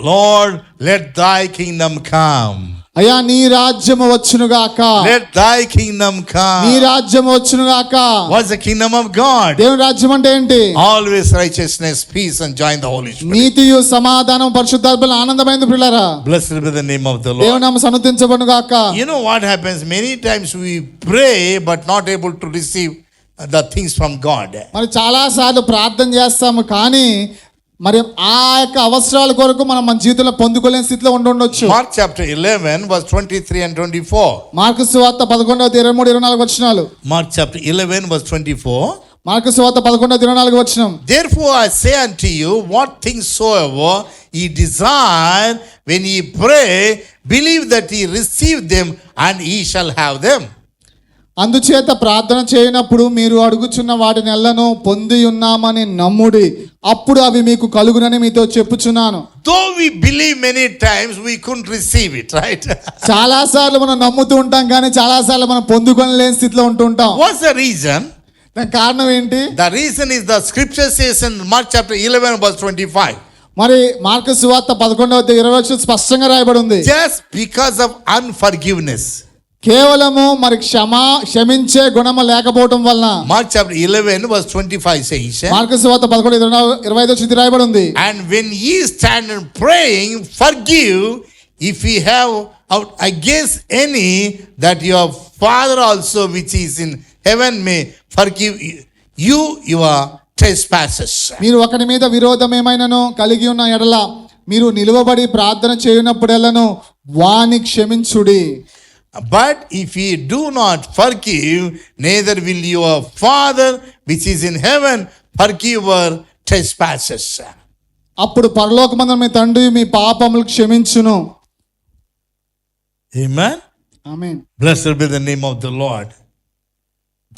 Lord, let thy kingdom come. అయ్యా నీ రాజ్యము వచ్చునుగాక. Let thy kingdom come. నీ రాజ్యము వచ్చునుగాక. What's the kingdom of God? దేవుని రాజ్యం అంటే ఏంటి? Always righteousness, peace, and joy in the Holy Spirit. నీతియు సమాధానం పరిశుద్ధాత్మల ఆనందమైంది పిల్లరా. Blessed be the name of the Lord. దేవుని నామము సన్నుతించబడుగాక. You know what happens? Many times we pray but not able to receive the things from God. మరి చాలా సార్లు ప్రార్థన చేస్తాము కానీ మరి ఆ యొక్క అవసరాల కొరకు మనం మన జీవితంలో పొందుకోలేని స్థితిలో ఉండొచ్చు. Mark chapter 11 verse 23 and 24. Mark సువార్త 11:23-24 వచనాలు. Mark chapter 11 verse 24. మార్కు సువార్త 11:24 వచనం. Therefore I say unto you, what things soever ye desire when ye pray, believe that ye receive them and ye shall have them. అందుచేత ప్రార్థన చేయనప్పుడు మీరు అడుగుచున్న వాటిని ఎల్లను పొంది ఉన్నామని నమ్ముడి, అప్పుడు అవి మీకు కలుగునని మీతో చెప్పుచున్నాను. Though we believe many times, we couldn't receive it, right? చాలా సార్లు మనం నమ్ముతూ ఉంటాం కానీ చాలా సార్లు మనం పొందుకోలేని స్థితిలో ఉంటుంటాం. What's the reason? దానికి కారణం ఏంటి? The reason is the scripture says in Mark chapter 11 verse 25. మరి మార్కు సువార్త 11:20 స్పష్టంగా రాయబడి ఉంది. Just because of unforgiveness. కేవలము మరి క్షమించే గుణము లేకపోవడం వలన. Mark chapter 11 verse 25 says, mark సువార్త 11:25 రాయబడి ఉంది. and when ye stand and praying, forgive if ye have out against any, that your Father also which is in heaven may forgive you your trespasses. మీరు ఒకరి మీద విరోధం ఏమైనాను కలిగి ఉన్న ఎడల మీరు నిలువబడి ప్రార్థన చేయనప్పుడెల్లను వాని క్షమించుడి. But if ye do not forgive, neither will your Father which is in heaven forgive your trespasses. అప్పుడు పరలోకమందున్న మీ తండ్రి మీ పాపములు క్షమించును. Amen. Amen. Blessed be the name of the Lord.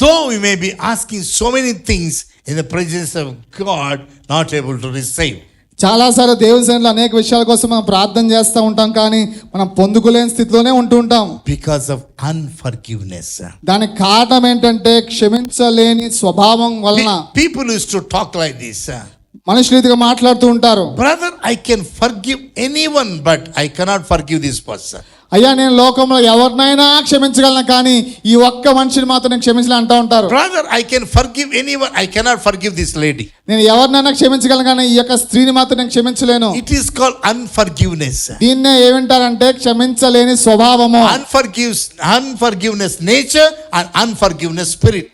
Though we may be asking so many things in the presence of God, not able to receive. చాలాసార్లు దేవుని సన్నిధిలో అనేక విషయాల కోసం మనం ప్రార్థన చేస్తూ ఉంటాం కానీ మనం పొందుకోలేని స్థితిలోనే ఉంటూ ఉంటాం. Because of unforgiveness. దానికి కారణం ఏంటంటే క్షమించలేని స్వభావం వలన. People used to talk like this. మనుషులు రీతిగా మాట్లాడుతూ ఉంటారు. Brother, I can forgive anyone, but I cannot forgive this person. అయ్యా నేను లోకంలో ఎవరినైనా క్షమించగలను కానీ ఈ ఒక్క మనిషిని మాత్రం నేను క్షమించలే అంటూ ఉంటారు. Brother, I can forgive anyone, I cannot forgive this lady. నేను ఎవరినైనా క్షమించగలను కానీ ఈ యొక్క స్త్రీని మాత్రం నేను క్షమించలేను. It is called unforgiveness. దీన్నే ఏమంటారంటే క్షమించలేని స్వభావము. Unforgiveness nature and unforgiveness spirit.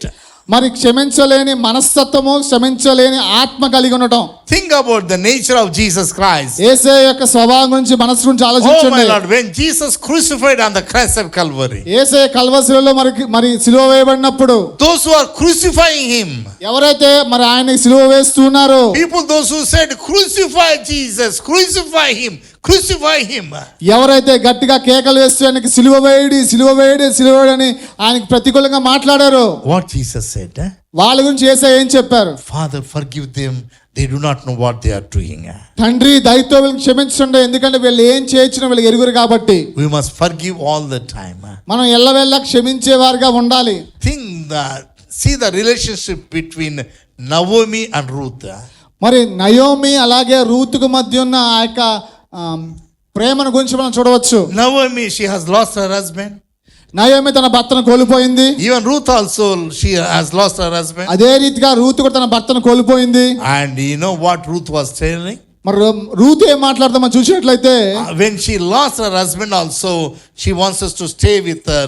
మరి క్షమించలేని మనస్తత్వము, క్షమించలేని ఆత్మ కలిగి ఉండటం. Think about the nature of Jesus Christ. యేసే యొక్క స్వభావం గురించి, మనసు గురించి Oh my ఆలోచించండి. Lord, when Jesus crucified on the cross of Calvary, యేసే కల్వరిలో మరి సిలువ వేయబడినప్పుడు those who are crucifying him, ఎవరైతే మరి ఆయన సిలువ వేస్తున్నారో, people those who said crucify Jesus, crucify him, crucify him, ఎవరైతే గట్టిగా కేకలు వేస్తూ ఆయనకి సిలువ వేయడి, సిలువ వేయడి, సిలువ వేయడి అని ఆయనకి ప్రతికూలంగా మాట్లాడారు. what Jesus said, వాళ్ళ గురించి యేసే ఏం చెప్పారు? Father, forgive them, they do not know what they are doing. తండ్రి దయతో వీళ్ళని క్షమించండి, ఎందుకంటే వీళ్ళు ఏం చేయొచ్చినా వీళ్ళు ఎరుగురు కాబట్టి. We must forgive all the time. మనం ఎల్లవేళలా క్షమించేవారుగా ఉండాలి. See the relationship between Naomi and Ruth. మరి నయోమి అలాగే రూతుకు మధ్య ఉన్న ఆ యొక్క ప్రేమను గురించి మనం చూడవచ్చు. Naomi, she has lost her husband. Naomi తన భర్తను కోల్పోయింది. Even Ruth also, she has lost her husband. అదే రీతిగా రూతు కూడా తన భర్తను కోల్పోయింది. And you know what Ruth was telling? మరి రూతు ఏం మాట్లాడతాం మనం చూసినట్లయితే, When she lost her husband also, she wants us to stay with her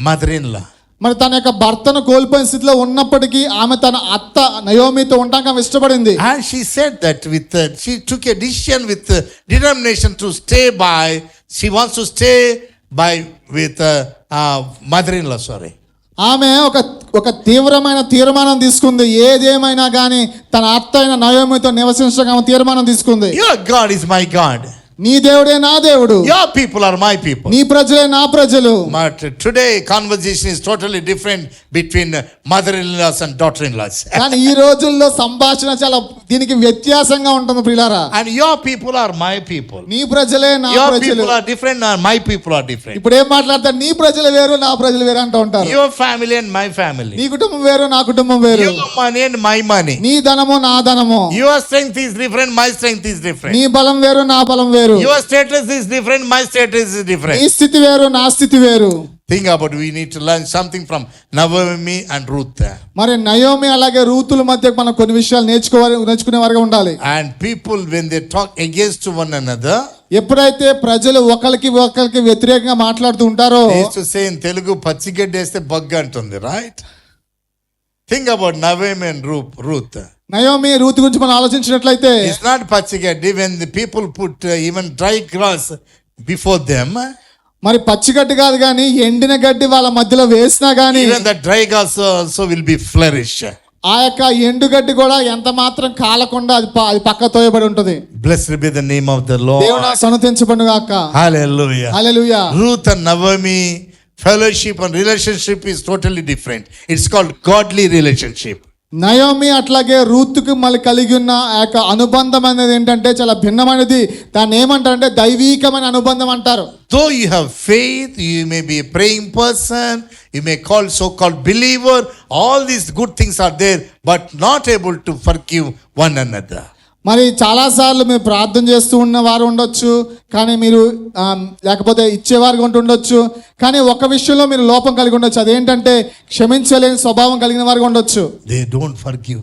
mother-in-law. మరి తన యొక్క భర్తను కోల్పోయిన స్థితిలో ఉన్నప్పటికీ ఆమె తన అత్త నయోమితో ఉండడానికి ఆమె ఇష్టపడింది. And she said that she took a decision with determination to stay by, she wants to stay by with mother-in-law, sorry. ఆమె ఒక తీవ్రమైన తీర్మానం తీసుకుంది. ఏదేమైనా కానీ తన అత్త అయిన నయోమితో నివసించగా ఆమె తీర్మానం తీసుకుంది. Your God is my God. నీ దేవుడే నా దేవుడు, your people are my people. నీ ప్రజలే నా ప్రజలు. But today conversation is totally different between mother-in-laws and daughter-in-laws. కానీ ఈ రోజుల్లో సంభాషణ చాలా దీనికి వ్యత్యాసంగా ఉంటుంది ప్రియులారా. And your people are my people. నీ ప్రజలే నా your ప్రజలు. people are different and my people are different. ఇప్పుడు ఏం మాట్లాడతారు? నీ ప్రజలు వేరు, నా ప్రజలు వేరు అంటూ ఉంటారు. your family and my family. నీ కుటుంబం వేరు, నా కుటుంబం వేరు. your money and my money. నీ ధనము నా ధనము. your strength is different, my strength is different. నీ బలం వేరు, నా బలం వేరు. your status is different, my status is different. నీ స్థితి వేరు, నా స్థితి వేరు. Think about, we need to learn something from Naomi and Ruth. మరి నయోమి అలాగే రూతుల మధ్య మనం కొన్ని విషయాలు నేర్చుకునే వారుగా ఉండాలి. And people when they talk against one another, ఎప్పుడైతే ప్రజలు ఒకరికి వ్యతిరేకంగా మాట్లాడుతూ ఉంటారో, they used to say in Telugu పచ్చిగడ్డేస్తే బగ్గ అంటుంది, right? Think about Naomi and Ruth. Naomi Ruth గురించి మనం ఆలోచించినట్లయితే, it's not పచ్చిగడ్డి. when the people put even dry grass before them, మరి పచ్చిగడ్డి కాదు కానీ ఎండిన గడ్డి వాళ్ళ మధ్యలో వేసినా గానీ even the dry grass also will be flourish. ఆ యొక్క ఎండుగడ్డి కూడా ఎంత మాత్రం కాలకుండా అది పక్క తోయబడి ఉంటుంది. Blessed be the name of the Lord. దేవుని సన్నుతించబడును గాక. Hallelujah. Hallelujah. Ruth and Naomi fellowship and relationship is totally different. It's called godly relationship. Naomi అట్లాగే రూతుకు మళ్ళీ కలిగి ఉన్న ఆ యొక్క అనుబంధం అనేది ఏంటంటే చాలా భిన్నమైనది. దాన్ని ఏమంటారంటే దైవీకమైన అనుబంధం అంటారు. Though you have faith, you may be a praying person, you may call so-called believer, all these good things are there, but not able to forgive one another. మరి చాలాసార్లు మీరు ప్రార్థన చేస్తూ ఉన్న వారు ఉండొచ్చు, కానీ మీరు లేకపోతే ఇచ్చేవారుగా ఉండొచ్చు, కానీ ఒక విషయంలో మీరు లోపం కలిగి ఉండొచ్చు. అదేంటంటే క్షమించలేని స్వభావం కలిగిన వారుగా ఉండొచ్చు. They don't forgive.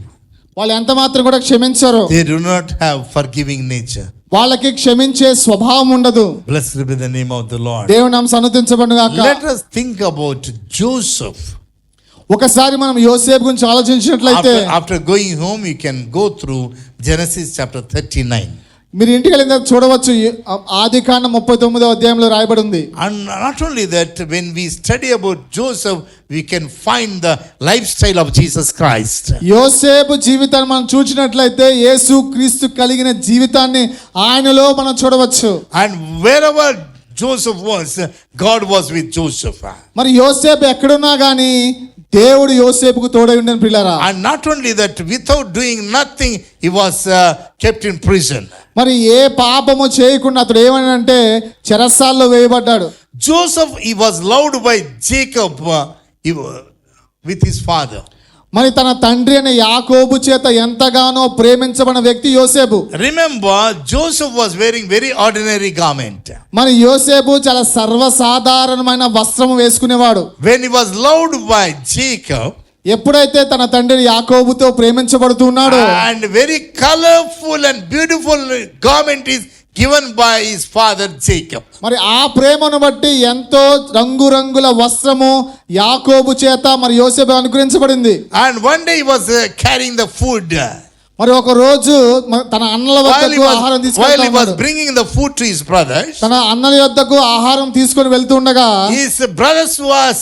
వాళ్ళు ఎంత మాత్రం కూడా క్షమించరు. They do not have forgiving nature. వాళ్ళకి క్షమించే స్వభావం ఉండదు. Blessed be the name of the Lord. దేవుని నామం సన్నుతించబడును గాక. Let us think about Joseph. ఒకసారి మనం యోసేపు గురించి ఆలోచించినట్లయితే, after going home you can go through Genesis chapter 39. మీరు ఇంటికి వెళ్ళిన తర్వాత చూడవచ్చు, ఆదికాండం 39వ అధ్యాయంలో రాయబడి ఉంది. And not only that, when we study about Joseph, we can find the lifestyle of Jesus Christ. యోసేపు జీవితాన్ని మనం చూసినట్లయితే యేసు క్రీస్తు కలిగిన జీవితాన్ని ఆయనలో మనం చూడవచ్చు. And wherever Joseph was, God was with Joseph. మరి యోసేపు ఎక్కడున్నా గానీ దేవుడు యోసేపుకు తోడై ఉండెను ప్రియులారా. And not only that, without doing nothing, he was kept in prison. మరి ఏ పాపము చేయకుండా అతడు ఏమనంటే చెరసాల్లో వేయబడ్డాడు. Joseph, he was loved by Jacob with his father. మరి తన తండ్రి అనే యాకోబు చేత ఎంతగానో ప్రేమించబడిన వ్యక్తి యోసేపు. Remember, Joseph was wearing very ordinary garment. మరి యోసేపు చాలా సర్వసాధారణమైన వస్త్రం వేసుకునేవాడు. When he was loved by Jacob, ఎప్పుడైతే తన తండ్రి యాకోబుతో ప్రేమించబడుతున్నాడో, and very colorful and beautiful garment is given by his father Jacob. మరి ఆ ప్రేమను బట్టి ఎంతో రంగురంగుల వస్త్రము యాకోబు చేత మరి యోసేపు అనుగ్రహించబడింది. And one day he was carrying the food. మరి ఒక రోజు తన అన్నల వద్దకు ఆహారం While he తీసుకెళ్తున్నాడు. was bringing the food to his brothers, తన అన్నల వద్దకు ఆహారం తీసుకొని వెళ్తుండగా his brothers was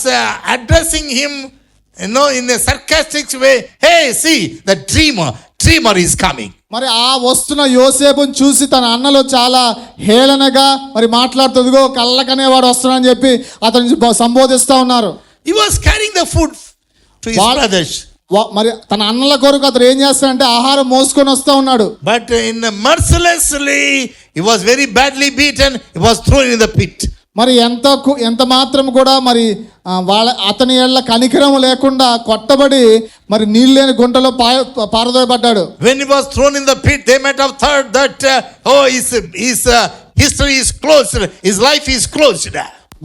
addressing him, in a sarcastic way. Hey, see, the dreamer is coming. మరి ఆ వస్తున్న యోసేపుని చూసి తన అన్నలు చాలా హేళనగా మరి మాట్లాడుతుందిగో కళ్ళకనేవాడు వస్తున్నాడని చెప్పి అతన్ని సంబోధిస్తా ఉన్నారు. He was carrying the food to his brothers. మరి తన అన్నల కొరకు అతను ఏం చేస్తాడంటే ఆహారం మోసుకొని వస్తా ఉన్నాడు. But mercilessly, he was very badly beaten. He was thrown in the pit. మరి ఎంత మాత్రం కూడా మరి అతని ఏళ్ల కనికరం లేకుండా కొట్టబడి మరి నీళ్ళు లేని గుంటలో పారదోయబడ్డాడు. When he was thrown in the pit, they might have thought that his history is closed, his life is closed.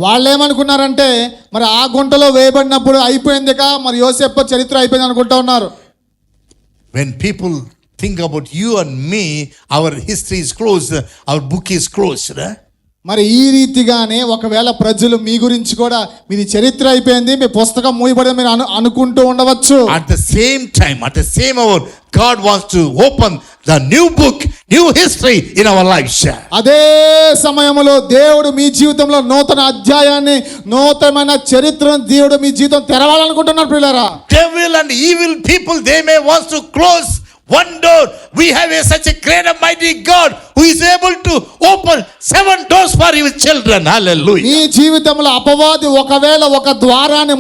వాళ్ళు ఏమనుకున్నారంటే మరి ఆ గుంటలో వేయబడినప్పుడు అయిపోయిందిక మరి యోసేపు చరిత్ర అయిపోయింది అనుకుంటా ఉన్నారు. When people think about you and me, our history is closed, our book is closed. మరి ఈ రీతిగానే ఒకవేళ ప్రజలు మీ గురించి కూడా మీది చరిత్ర అయిపోయింది, మీ పుస్తకం మూయబడి మీరు అనుకుంటూ ఉండవచ్చు. At the same time, at the same hour, God wants to open the new book, new history in our lives. అదే సమయంలో దేవుడు మీ జీవితంలో నూతన అధ్యాయాన్ని, నూతనమైన చరిత్రను దేవుడు మీ జీవితం తెరవాలనుకుంటున్నారు ప్రియులారా. Devil and evil people, they may want to close one door. We have such a great and mighty God who is able to open 7 doors for his children. Hallelujah. ఈ జీవితంలో అపవాది ఒకవేళ ఒక ద్వారాన్ని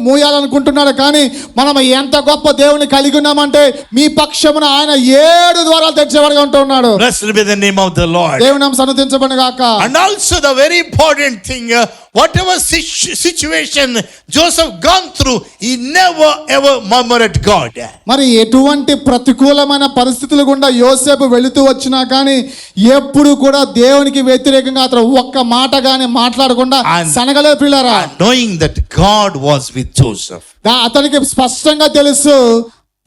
మూయాలనుకుంటున్నాడు, కానీ మనం ఎంత గొప్ప దేవుని కలిగి ఉన్నామంటే మీ పక్షమున ఆయన 7 ద్వారాలు తెరిచేవాడుగా ఉంటున్నాడు. Blessed be the name of the Lord. దేవుని నామం సన్నుతించబడును గాక. And also the very important thing, whatever situation Joseph gone through, he never ever murmured God. మరి ఎటువంటి ప్రతికూలమైన పరిస్థితులు గుండా యోసేపు వెళుతూ వచ్చినా కానీ ఎప్పుడు కూడా దేవునికి వ్యతిరేకంగా అతను ఒక్క మాట గాని మాట్లాడకుండా సనగలేదు ప్రియులారా. Knowing that God was with Joseph. అతనికి స్పష్టంగా తెలుసు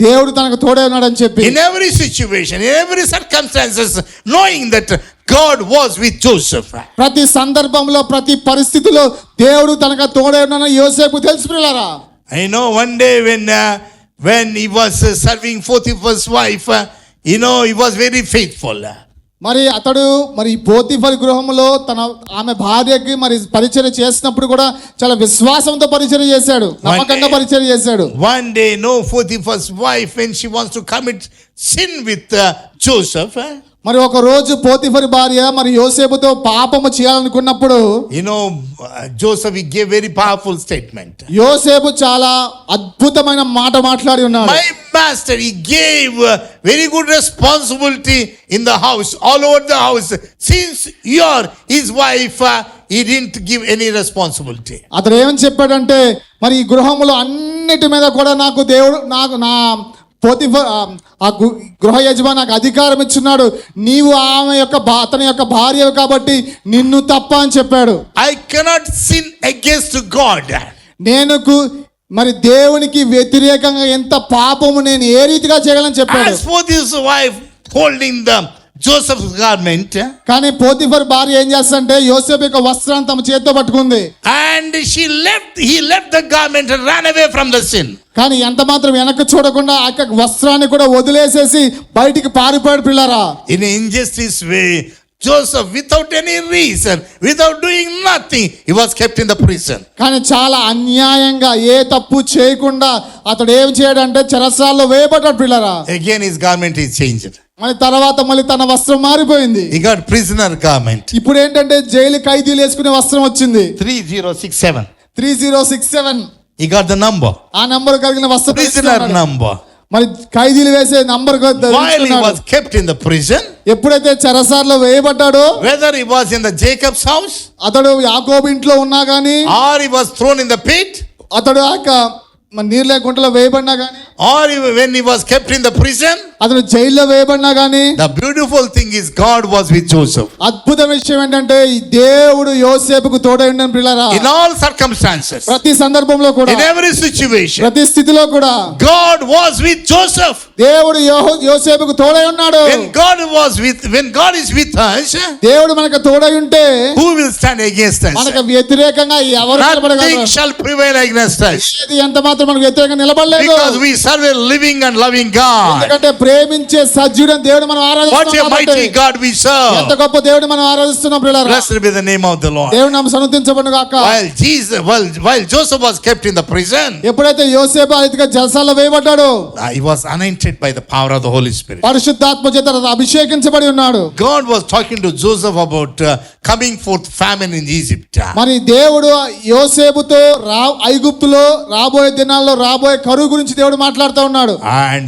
దేవుడు తనకు తోడే ఉన్నాడని చెప్పి. In every situation, in every circumstances, knowing that God was with Joseph. ప్రతి సందర్భంలో ప్రతి పరిస్థితిలో దేవుడు తనకు తోడే ఉన్నాడని యోసేపు తెలుసు ప్రియులారా. I know one day when he was serving Potiphar's wife, he was very faithful. మరి అతడు మరి పోతీఫరు గృహంలో ఆమె భార్యకి మరి పరిచర్య చేసినప్పుడు కూడా చాలా విశ్వాసంతో పరిచర్య చేశాడు, నమ్మకంగా పరిచర్య చేశాడు. One day, Potiphar's wife, when she wants to commit sin with Joseph, మరి ఒక రోజు పోతీఫరు భార్య మరి యోసేపుతో పాపము చేయాలనుకున్నప్పుడు, Joseph, he gave very powerful statement. యోసేపు చాలా అద్భుతమైన మాట మాట్లాడి ఉన్నాడు. My master, he gave very good responsibility in the house, all over the house. Since you're his wife, he didn't give any responsibility. అతడు ఏమని చెప్పాడంటే మరి ఈ గృహంలో అన్నిటి మీద కూడా నాకు దేవుడు నా పోతీఫర్ ఆ గృహ యజమాని నాకు అధికారం ఇచ్చున్నాడు, నీవు అతని యొక్క భార్య కాబట్టి నిన్ను తప్ప అని చెప్పాడు. I cannot sin against God. మరి దేవునికి వ్యతిరేకంగా ఎంత పాపము నేను ఏ రీతిగా చేయగలని చెప్పాడు. As for this wife holding the Joseph's garment, కానీ పోతీఫర్ భార్య ఏం చేస్తంటే యోసేపు యొక్క వస్త్రాన్ని తమ చేతితో పట్టుకుంది. and he left the garment and ran away from the sin. కానీ ఎంత మాత్రం వెనక్కి చూడకుండా ఆ వస్త్రాన్ని కూడా వదిలేసేసి బయటికి పారిపోయాడు పిల్లరా. In an injustice way, Joseph, without any reason, without doing nothing, he was kept in the prison. కానీ చాలా అన్యాయంగా ఏ తప్పు చేయకుండా అతడు ఏం చేయడంటే చెరసాలలో వేయబడ్డాడు పిల్లరా. Again his garment is changed. మరి తర్వాత మళ్ళీ తన వస్త్రం మారిపోయింది. He got prisoner garment. ఇప్పుడు ఏంటంటే జైలు ఖైదీలు వేసుకునే వస్త్రం వచ్చింది. 3067. 3067. He got the number. ఆ నంబర్ కలిగిన వస్త్రం Prisoner number. మరి ఖైదీలు వేసే number while he was kept in the prison, ఎప్పుడైతే చెరసాలలో వేయబడ్డాడో, whether he was in the Jacob's house, అతడు యాకోబు ఇంట్లో ఉన్నా గానీ, or he was thrown in the pit, అతడు మరి నీళ్ళ గుంటలో వేయబడినా గానీ, or even when he was kept in the prison, అతను జైల్లో వేయబడినా గానీ, the beautiful thing is God was with Joseph. అద్భుత విషయం ఏంటంటే ఈ దేవుడు యోసేపుకు తోడై ఉండని ప్రియులారా. In all circumstances, ప్రతి సందర్భంలో కూడా, in every situation, ప్రతి స్థితిలో కూడా God was with Joseph. దేవుడు యోసేపుకు తోడై ఉన్నాడు. When God is with us, దేవుడు మనకు తోడై ఉంటే who will stand against us? మనకు వ్యతిరేకంగా ఎవరు Nothing నిలబడగలరు? shall prevail against us, ఏది ఎంత మాత్రం మనకు వ్యతిరేకంగా నిలబడలేదు. because we serve a living and loving God. ఎందుకంటే ప్రేమించే సజీవుడైన దేవుడు మనం What a ఆరాధిస్తున్నాం mighty కాబట్టి. God we ఎంత serve. గొప్ప దేవుడు మనం ఆరాధిస్తున్నాం ప్రియులారా. Blessed be the name of the Lord. దేవుడు నామం సన్నుతించబడును గాక. While Joseph was kept in the prison, ఎప్పుడైతే యోసేపు ఆ రీతిగా జలసాల్లో వేయబడ్డాడో, he was anointed by the power of the Holy Spirit. పరిశుద్ధాత్మ చేత అభిషేకించబడి ఉన్నాడు. God was talking to Joseph about coming forth famine in Egypt. మరి దేవుడు యోసేపుతో ఐగుప్తులో రాబోయే దినాల్లో రాబోయే కరువు గురించి దేవుడు మాట్లాడుతూ ఉన్నాడు. And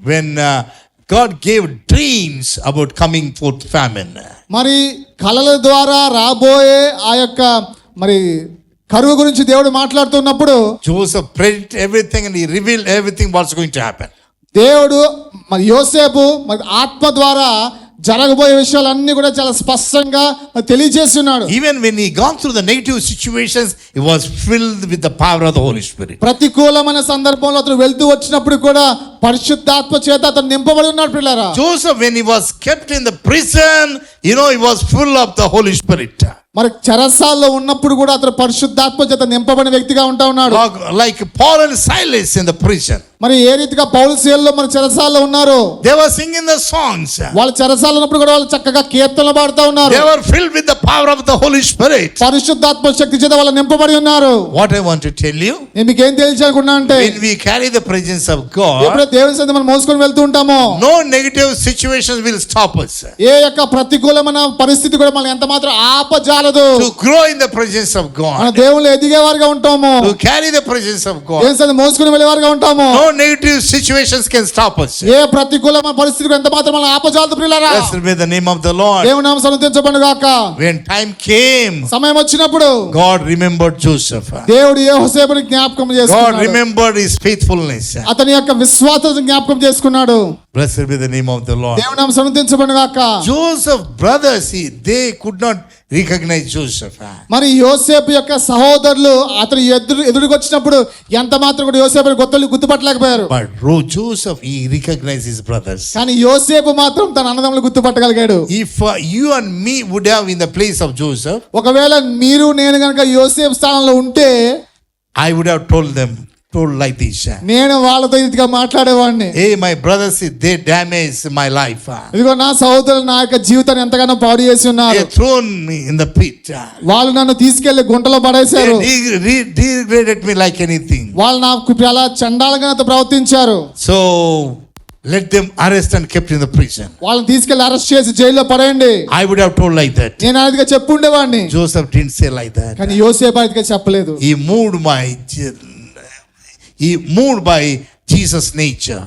when God gave dreams about coming forth famine, మరి కలల ద్వారా రాబోయే ఆ యొక్క మరి కరువు గురించి దేవుడు మాట్లాడుతున్నప్పుడు Joseph predicted everything and he revealed everything what's going to happen. దేవుడు మరి యోసేపు మరి ఆత్మ ద్వారా జరగబోయే విషయాలన్నీ కూడా చాలా స్పష్టంగా తెలియజేస్తున్నాడు. Even when he gone through the negative situations, he was filled with the power of the Holy Spirit. ప్రతికూలమైన సందర్భంలో అతను వెళ్తూ వచ్చినప్పుడు కూడా పరిశుద్ధాత్మ చేత అతను నింపబడి ఉన్నాడు పిల్లరా. Joseph, when he was kept in the prison, he was full of the Holy Spirit. మరి చెరసాల్లో ఉన్నప్పుడు కూడా అతను పరిశుద్ధాత్మ చేత నింపబడిన వ్యక్తిగా ఉంటా ఉన్నాడు. Like Paul and Silas in the prison, మరి ఏ రీతిగా పౌలు శీలలో మన చెరసాల్లో ఉన్నారు, they were singing the songs. వాళ్ళ చెరసాల్లో ఉన్నప్పుడు కూడా వాళ్ళు చక్కగా కీర్తనలు పాడుతూ ఉన్నారు. They were filled with the power of the Holy Spirit. పరిశుద్ధాత్మ శక్తి చేత వాళ్ళు నింపబడి ఉన్నారు. What I want to tell you, నేను మీకేం తెలియజేయకుండా అంటే, when we carry the presence of God, ఎప్పుడైతే దేవుని సన్నిధిని మనం మోసుకొని వెళ్తూ ఉంటామో, no negative situations will stop us ఏ యొక్క ప్రతికూలమైన పరిస్థితి కూడా మనం ఎంత మాత్రం ఆపజాలదు. to grow in the presence of మన God, దేవుళ్ళు ఎదిగేవారుగా ఉంటాము, to carry the presence of God. దేవుని సన్నిధిని మోసుకొని వెళ్ళేవారుగా ఉంటాము. No negative situations can stop us. ఏ ప్రతికూలమైన పరిస్థితి ఎంత మాత్రం మనం ఆపజాలదు ప్రియులారా. Blessed be the name of the Lord. దేవుని నామం సన్నుతించబడును గాక. When time came, సమయం వచ్చినప్పుడు God remembered Joseph. దేవుడు యోసేపుని జ్ఞాపకం God చేసుకున్నాడు. remembered his faithfulness. అతని యొక్క విశ్వాసాన్ని జ్ఞాపకం చేసుకున్నాడు. Blessed be the name of the Lord. దేవుని నామం సన్నుతించబడును గాక. Joseph brothers, they could not recognize Joseph. మరి యోసేపు యొక్క సహోదరులు అతను ఎదురుకు వచ్చినప్పుడు ఎంత మాత్రం కూడా యోసేపుని గుర్తుపట్టలేకపోయారు. But Joseph, he recognized his brothers. కానీ యోసేపు మాత్రం తన అన్నదమ్ములు గుర్తుపట్టగలిగాడు. If you and me would have in the place of Joseph, ఒకవేళ మీరు నేను కనుక యోసేపు స్థానంలో ఉంటే, I would have told like this. నేను వాళ్ళతో ఇదిగా మాట్లాడేవాడిని. Hey, my brothers, they damaged my life. ఇదిగో నా సహోదరులు నా యొక్క జీవితాన్ని ఎంతగానో పాడు చేసి ఉన్నారు. They thrown me in the pit. వాళ్ళు నన్ను తీసుకెళ్లి గుంటలో పడేశారు. They degraded me like anything. వాళ్ళు నాకు చాలా చండాలంగా నాతో ప్రవర్తించారు. So let them arrest and kept in the prison. వాళ్ళని తీసుకెళ్లి అరెస్ట్ చేసి జైల్లో పడేయండి. I would have told like that. నేను అదిగా చెప్పుండేవాడిని. Joseph didn't say like that. కానీ యోసేపు అదిగా చెప్పలేదు. He moved by Jesus' nature.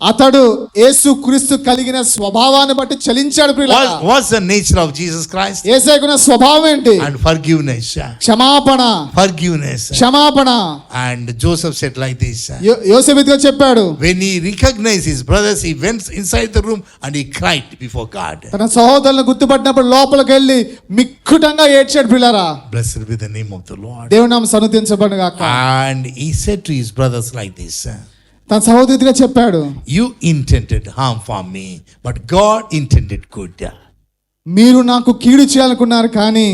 అతడు యేసుక్రీస్తు కలిగిన స్వభావాన్ని బట్టి చలించాడు ప్రియులారా. What's the nature of Jesus Christ? యేసుకున్న స్వభావం ఏంటి? And forgiveness. క్షమాపణ. Forgiveness. క్షమాపణ. And Joseph said like this. యోసేపు ఇదిగా చెప్పాడు. When he recognized his brothers, he went inside the room and he cried before God. తన సహోదరులను గుర్తుపట్టినప్పుడు లోపలికి వెళ్ళి మిక్కుటంగా ఏడ్చాడు ప్రియులారా. Blessed be the name of the Lord. దేవుని నామం సన్నుతించబడును గాక. And he said to his brothers like this. తన సహోదరుడిగా చెప్పాడు, You intended harm for me, but God intended good. మీరు నాకు కీడు చేయాలనుకున్నారు కానీ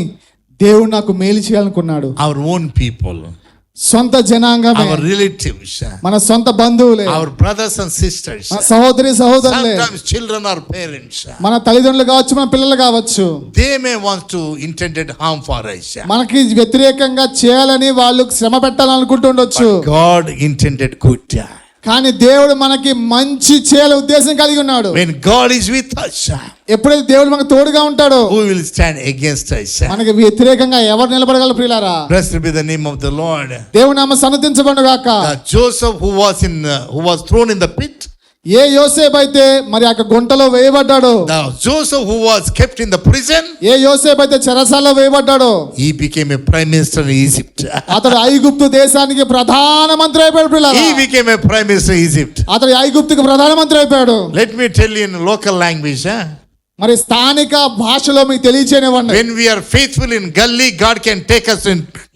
దేవుడు నాకు మేలు చేయాలనుకున్నాడు. Our own people, సొంత జనాంగమే, our relatives, మన సొంత బంధువులే, our brothers and sisters, మన సహోదరులే, sometimes children or parents, మన తల్లిదండ్రులు కావచ్చు, మన పిల్లలు కావచ్చు, they may want to intended harm for us. మనకి వ్యతిరేకంగా చేయాలని వాళ్ళు శ్రమ పెట్టాలనుకుంటుండొచ్చు. God intended good. కానీ దేవుడు మనకి మంచి చేయాల ఉద్దేశం కలిగి ఉన్నాడు. When God is with us, ఎప్పుడైతే దేవుడు మనకు తోడుగా ఉంటాడో, who will stand against us? మనకి వ్యతిరేకంగా ఎవరు నిలబడగలరు ప్రియులారా? Blessed be the name of the Lord. దేవుని నామం సన్నుతించబడును గాక. Joseph, who was thrown in the pit, ఏ యోసేపు అయితే మరి ఆ గుంటలో వేయబడ్డాడో, The Joseph who was kept in the prison, ఏ యోసేపు అయితే చెరసాలలో వేయబడ్డాడో, he became a prime minister in Egypt. అతడు ఐగుప్తు దేశానికి ప్రధానమంత్రి అయిపోయాడు పిల్లలు. He became a prime minister in Egypt. అతడు ఐగుప్తుకి ప్రధానమంత్రి అయిపోయాడు. Let me tell you in local language, మరి స్థానిక భాషలో మీకు తెలియచేయనివ్వండి. when we are faithful in Gully, God can take us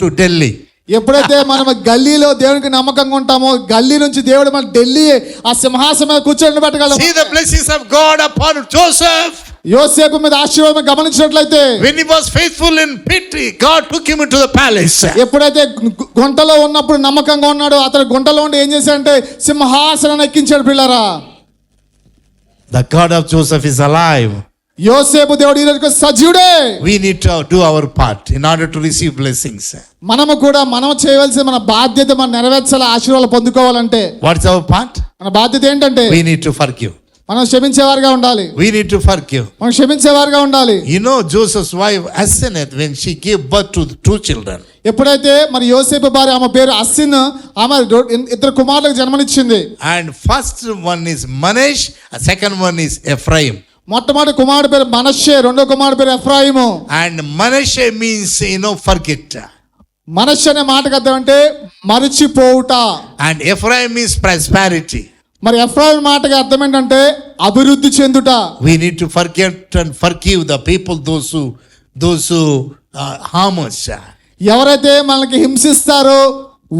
to Delhi. ఎప్పుడైతే మనం గల్లీలో దేవునికి నమ్మకంగా ఉంటామో, గల్లీ నుంచి దేవుడు మన ఢిల్లీ ఆ సింహాసనం మీద కూర్చొని పెట్టగలము. See the blessings of God upon Joseph. యోసేపు మీద ఆశీర్వాదం గమనించినట్లయితే, When he was faithful in pit, God took him into the palace. ఎప్పుడైతే గుంటలో ఉన్నప్పుడు నమ్మకంగా ఉన్నాడో, అతను గుంటలో ఉండి ఏం చేశాడంటే సింహాసనాన్ని ఎక్కించాడు పిల్లరా. The God of Joseph is alive. యోసేపు దేవుడు ఈ రోజుకి సజీవుడే. We need to do our part in order to receive blessings. మనము కూడా మనం చేయవలసిన మన బాధ్యత మనం నెరవేర్చాలి. ఆశీర్వాదాలు పొందుకోవాలంటే What's our part? మన బాధ్యత ఏంటంటే We need to forgive. మనం క్షమించేవారుగా ఉండాలి. We need to forgive. మనం క్షమించేవారుగా ఉండాలి. You know, Joseph's wife Asenath, when she gave birth to 2 children, ఎప్పుడైతే మరి యోసేపు భార్య, ఆమె పేరు అస్సిన్, ఆమె ఇద్దరు కుమారులకు జన్మనిచ్చింది. and first one is Manesh, and second one is Ephraim. మొట్టమొదటి కుమారుడు పేరు మనష్షే, రెండో కుమారుడు పేరు ఎఫ్రాయిము. And Manasseh means, forget. మనష్షే అనే మాటకు అర్థం అంటే మరచిపోవుట. And Ephraim means prosperity. మరి ఎఫ్రాయిం మాటకి అర్థం ఏంటంటే అభివృద్ధి చెందుట. We need to forget and forgive the people, those who harm us. ఎవరైతే మనకి హింసిస్తారో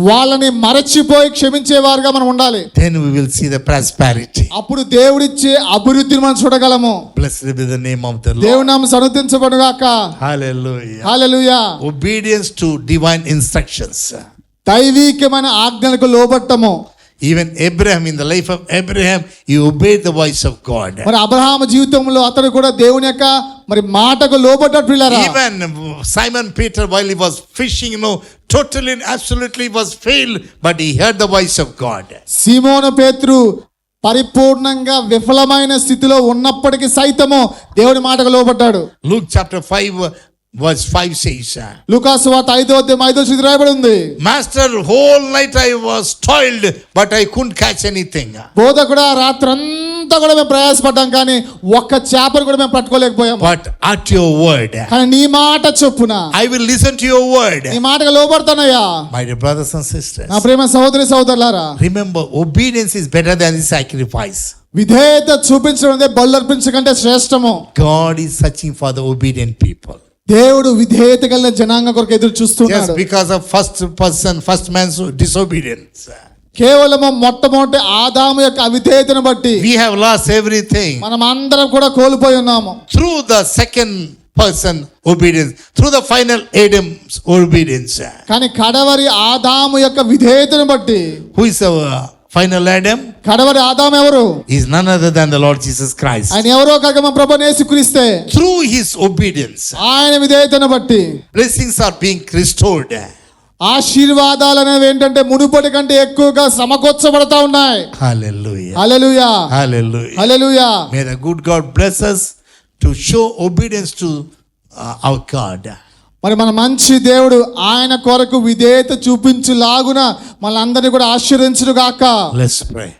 వాళ్ళని మరచిపోయి క్షమించేవారుగా మనం ఉండాలి. Then we will see the prosperity. అప్పుడు దేవుడిచ్చే అభివృద్ధిని మనం చూడగలము. Blessed be the name of the Lord. దేవుని నామం సన్నుతించబడుగాక. Hallelujah. Hallelujah. Obedience to divine instructions. దైవికమైన ఆజ్ఞలకు లోబట్టము. Even Abraham, in the life of Abraham, he obeyed the voice of God. మరి అబ్రహాము జీవితంలో అతడు కూడా దేవుని యొక్క మరి మాటకు లోబడ్డాడు పిల్లరా. Even Simon Peter, while he was fishing, totally and absolutely was failed, but he heard the voice of God. సీమోను పేతురు పరిపూర్ణంగా విఫలమైన స్థితిలో ఉన్నప్పటికీ సైతము దేవుని మాటకు లోబడ్డాడు. Luke chapter 5 verse 5 says, లూకాసు వార్త 5వ అధ్యాయం 5వ వచనం రాయబడి ఉంది. Master, whole night I was toiled, but I couldn't catch anything. బోధకుడా, రాత్రంతా కూడా మేము ప్రయాసపడ్డాం కానీ ఒక్క చేపను కూడా మేము పట్టుకోలేకపోయాం. But at your word, కానీ నీ మాట చొప్పున I will listen to your word. నీ మాటకు లోబడతానయ్యా. My dear brothers and sisters, నా ప్రేమ సహోదరి సహోదరులారా, remember, obedience is better than the sacrifice. విధేయత చూపించడం బలు అర్పించకంటే శ్రేష్టము. God is searching for the obedient people. దేవుడు విధేయత కలిగిన జనాంగం కొరకు ఎదురు Just చూస్తున్నాడు. because of first man's disobedience, కేవలము మొట్టమొదటి ఆదాము యొక్క అవిధేయతను బట్టి we have lost everything. మనం అందరం కూడా కోల్పోయి ఉన్నాము. Through the second person obedience, through the final Adam's obedience. కానీ కడవరి ఆదాము యొక్క విధేయతను బట్టి, Who is our final Adam? కడవరి ఆదాము ఎవరు? He is none other than the Lord Jesus Christ. ఆయన ఎవరో కాక మన ప్రభువుని యేసుక్రీస్తే. Through his obedience, ఆయన విధేయతను బట్టి blessings are being restored. ఆశీర్వాదాలు అనేవి ఏంటంటే మునుపటి కంటే ఎక్కువగా సమకూర్చబడతా ఉన్నాయి. Hallelujah. Hallelujah. Hallelujah. Hallelujah. May the good God bless us to show obedience to our God. మరి మన మంచి దేవుడు ఆయన కొరకు విధేయత చూపించులాగున మనందరినీ కూడా ఆశీర్వదించును గాక. Let's pray.